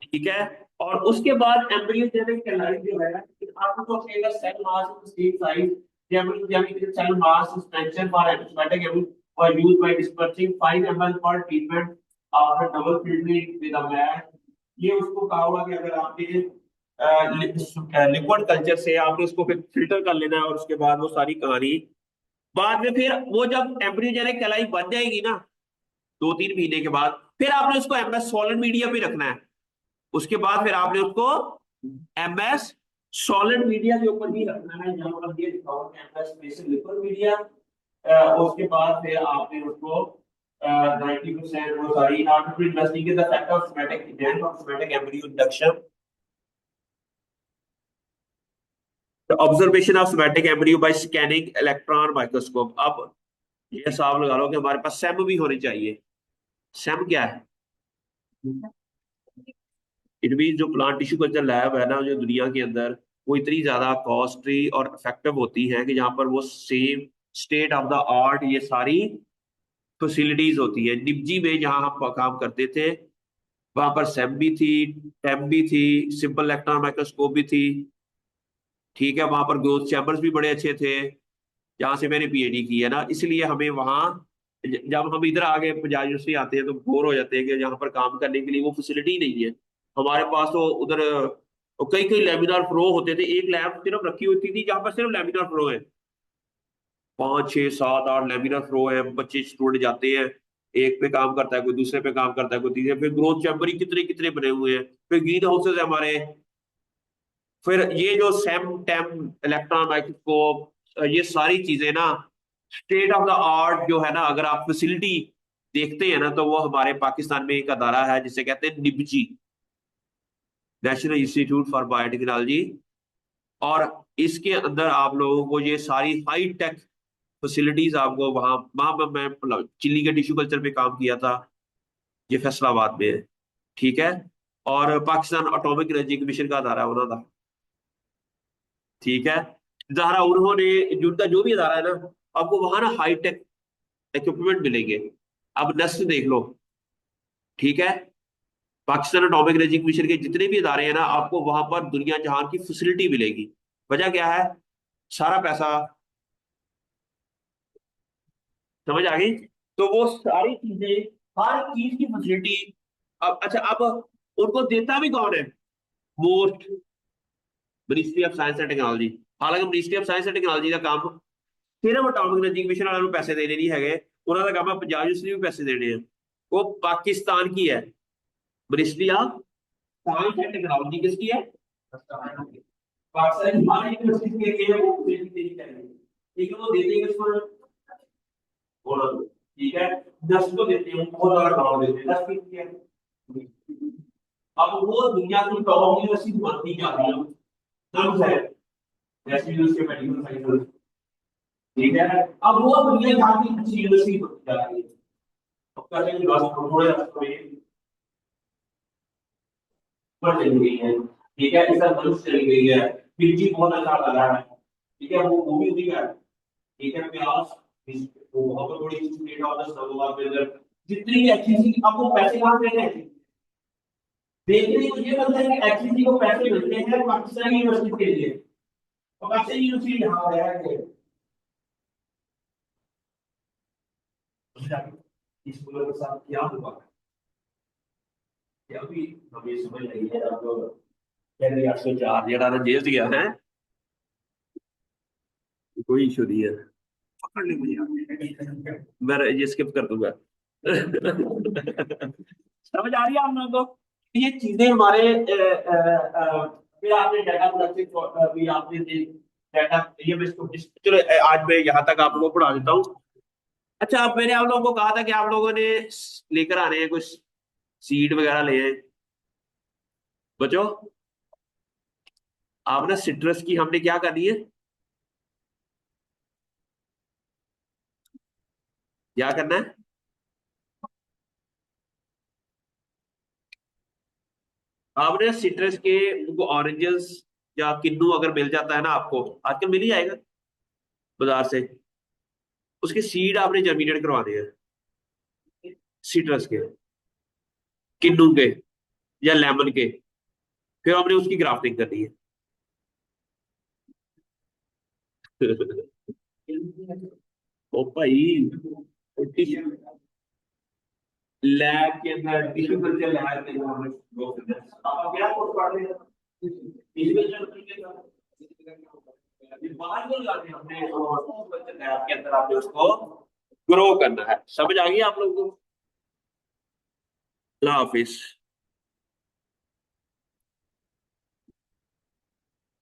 ठीक है, और उसके बाद एम्ब्रियोजेनिक कैलाइट जो है, आपको तो कहेगा cell mass state size, embryogenic cell mass suspension for antibiotic और यूज्ड बाय डिस्पर्सिंग 5 ml पर treatment after double filtering with a mat. ये उसको कहा हुआ कि अगर आपने लिक्विड कल्चर से आपने उसको फिर फिल्टर कर लेना है, और उसके बाद वो सारी कहानी बाद में, फिर वो जब एम्ब्रियोजेनिक कैलाई बन जाएगी ना 2-3 महीने के बाद, फिर आपने उसको एमएस सॉलिड मीडिया पे रखना है। उसके बाद फिर आपने उसको एमएस सॉलिड मीडिया के ऊपर ही रखना है, जहां पर ये लिखा हुआ है एमएस लिक्विड मीडिया। उसके बाद फिर आपने उसको 90% वो सारी in order to investigate the fact of somatic death of somatic embryo induction, the observation of somatic embryo by scanning electron microscope। अब ये हिसाब लगा लो कि हमारे पास सेम भी होनी चाहिए। सेम क्या है? इट मीन जो प्लांट टिश्यू कल्चर लैब है ना जो दुनिया के अंदर, वो इतनी ज्यादा कॉस्टली और इफेक्टिव होती है कि जहाँ पर वो same state of the art ये सारी फैसिलिटीज होती है। निपजी में जहाँ हम काम करते थे, वहां पर सेम भी थी, टेम भी थी, सिंपल इलेक्ट्रॉन माइक्रोस्कोप भी थी। ठीक है, वहां पर ग्रोथ चैम्बर्स भी बड़े अच्छे थे, जहाँ से मैंने पीएचडी की है ना। इसलिए हमें वहाँ, जब हम इधर आगे पंजाब यूनिवर्सिटी आते हैं तो बोर हो जाते हैं कि यहाँ पर काम करने के लिए वो फैसिलिटी नहीं है हमारे पास। तो उधर कई कई लेमिनार फ्लो होते थे, एक लैब सिर्फ रखी होती थी जहाँ पर सिर्फ लेमिनार फ्लो है, 5 6 7 8 लेमिनार फ्लो है। बच्चे स्टूडेंट जाते हैं, एक पे काम करता है, कोई दूसरे पे काम करता है, कोई तीसरे पे। ग्रोथ चैम्बर ही कितने कितने बने हुए हैं। फिर ग्रीन हाउसेज है हमारे। फिर ये जो सेम टेम इलेक्ट्रॉन माइक्रोस्कोप, ये सारी चीजें ना स्टेट ऑफ द आर्ट जो है ना, अगर आप फैसिलिटी देखते हैं ना, तो वो हमारे पाकिस्तान में एक अदारा है जिसे कहते हैं निबजी, नेशनल इंस्टीट्यूट फॉर बायोटेक्नोलॉजी। और इसके अंदर आप लोगों को ये सारी हाई टेक फैसिलिटीज आपको वहां वहां पर, मैं चिल्ली के टिश्यू कल्चर पे काम किया था, ये फैसलाबाद में है। ठीक है, और पाकिस्तान एटॉमिक एनर्जी कमीशन का अदारा है उन्होंने। ठीक है, जहरा उन्होंने, जिनका जो भी अदारा है ना, आपको वहां ना हाई टेक इक्विपमेंट मिलेंगे। अब नेस्ट देख लो। ठीक है, पाकिस्तान एटॉमिक एनर्जी कमीशन के जितने भी अदारे हैं ना, आपको वहां पर दुनिया जहां की फैसिलिटी मिलेगी। वजह क्या है? सारा पैसा, समझ आ गई? तो वो सारी चीजें, हर चीज की फैसिलिटी। अब अच्छा, अब उनको देता भी कौन है? Most ministry of science and technology. हालांकि ministry of science and technology का काम सिर्फ एटॉमिक एनर्जी कमीशन वालों ਨੂੰ पैसे देने नहीं है, उन्होंने काम है पंजाब यूनिवर्सिटी भी पैसे देने हैं। वो पाकिस्तान की है, ministry of science and technology किसकी है? पाकिस्तान की हमारी यूनिवर्सिटी के लिए वो देनी चाहिए। ठीक है, वो देते हैं किसको? बोलो। ठीक है, 10 को देते हैं, बहुत ज्यादा अमाउंट देते हैं, 10 की है। अब वो दुनिया की टॉप यूनिवर्सिटी बनती जा रही है, सब है जैसे यूनिवर्सिटी मेडिकल साइंस। ठीक है, अब वो दुनिया जहाँ की अच्छी यूनिवर्सिटी बनती जा रही है। अब करेंगे बस थोड़े रास्ते पर चली गई है। ठीक है, इस मनुष्य चली गई है, पिंची बहुत अच्छा लगा है। ठीक है, वो भी दिखा है। ठीक है, प्यास वो बहुत बड़ी स्टेट ऑफ द सर्वोवा के अंदर जितनी भी एक्चुअली आपको पैसे कहां से देते हैं? देखने को ये लगता है कि एक्चुअली को पैसे मिलते हैं पाकिस्तानी यूनिवर्सिटी के लिए, तो पाकिस्तानी यूनिवर्सिटी यहां आ है कि स्कूलों के साथ क्या हुआ है, क्या भी हमें समझ नहीं है। अब कहते 804 जरा ना जेल गया है, कोई इशू नहीं है, पकड़ ले मुझे, मैं ये स्किप कर दूंगा। समझ आ रही है आप लोगों को? ये चीजें हमारे फिर आपने डाटा प्रोडक्शन भी आपने डाटा, ये मैं इसको चलो आज मैं यहाँ तक आप लोगों को पढ़ा देता हूँ। अच्छा, अब मैंने आप लोगों को कहा था कि आप लोगों ने लेकर आने हैं कुछ सीड वगैरह ले आए बच्चों। आप ना सिट्रस की हमने क्या करनी है, क्या करना है? आपने सिट्रस के उनको ऑरेंजेस या किन्नू अगर मिल जाता है ना, आपको आजकल मिल ही जाएगा बाजार से, उसके सीड आपने जर्मिनेट करवाने हैं। सिट्रस के, किन्नू के या लेमन के, फिर हमने उसकी ग्राफ्टिंग करनी है। ओ भाई, लैब के अंदर टिश्यू कल्चर लैब के अंदर हमने वो करना है। आप क्या कोर्स पढ़ रहे हैं? टिश्यू कल्चर ये बाहर नहीं जाते हमने, और टिश्यू कल्चर लैब के अंदर आपने उसको ग्रो करना है। समझ आ गई आप लोगों को? अल्लाह हाफिज।